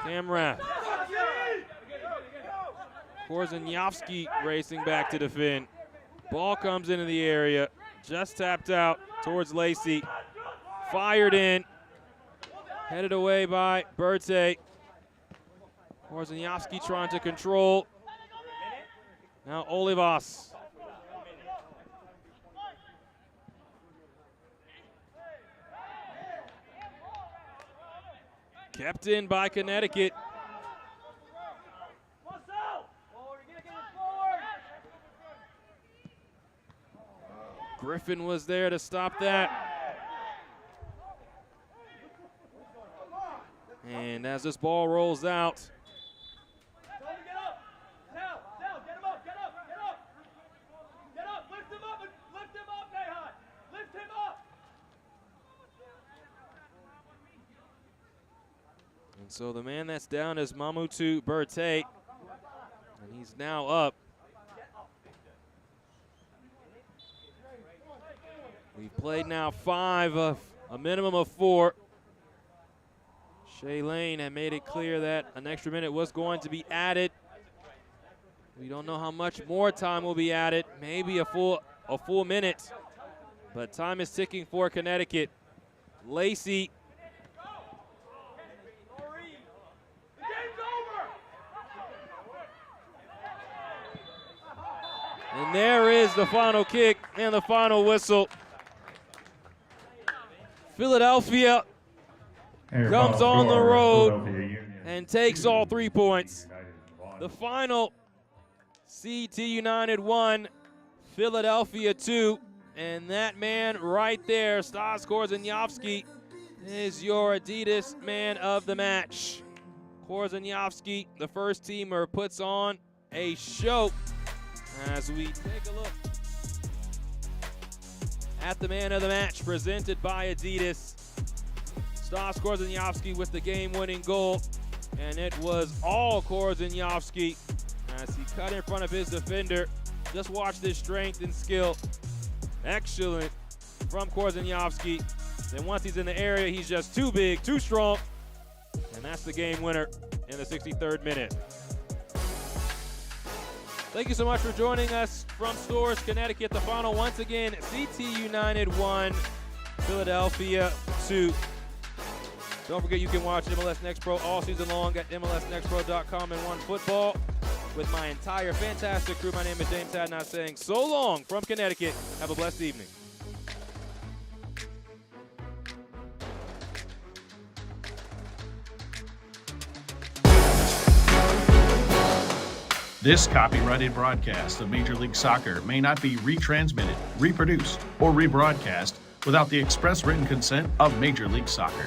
A: Camrath. Korzeniowski racing back to defend. Ball comes into the area. Just tapped out towards Lacey. Fired in. Headed away by Berthe. Korzeniowski trying to control. Now Olivas. Kept in by Connecticut. Griffin was there to stop that. And as this ball rolls out, and so the man that's down is Mamutu Berthe, and he's now up. We've played now 5 of a minimum of 4. Shay Lane had made it clear that an extra minute was going to be added. We don't know how much more time will be added, maybe a full minute. But time is ticking for Connecticut. Lacey. And there is the final kick and the final whistle. Philadelphia comes on the road and takes all 3 points. The final, CT United 1, Philadelphia 2. And that man right there, Stas Korzeniowski, is your Adidas man of the match. Korzeniowski, the first teamer, puts on a show as we take a look at the man of the match presented by Adidas. Stas Korzeniowski with the game-winning goal, and it was all Korzeniowski as he cut in front of his defender. Just watch this strength and skill. Excellent from Korzeniowski. Then once he's in the area, he's just too big, too strong, and that's the game winner in the 63rd minute. Thank you so much for joining us from Storrs, Connecticut. The final once again, CT United 1, Philadelphia 2. Don't forget you can watch MLS Next Pro all season long at MLSNextPro.com and OneFootball. With my entire fantastic crew, my name is James Hadnot saying so long from Connecticut. Have a blessed evening.
N: This copyrighted broadcast of Major League Soccer may not be retransmitted, reproduced, or rebroadcast without the express written consent of Major League Soccer.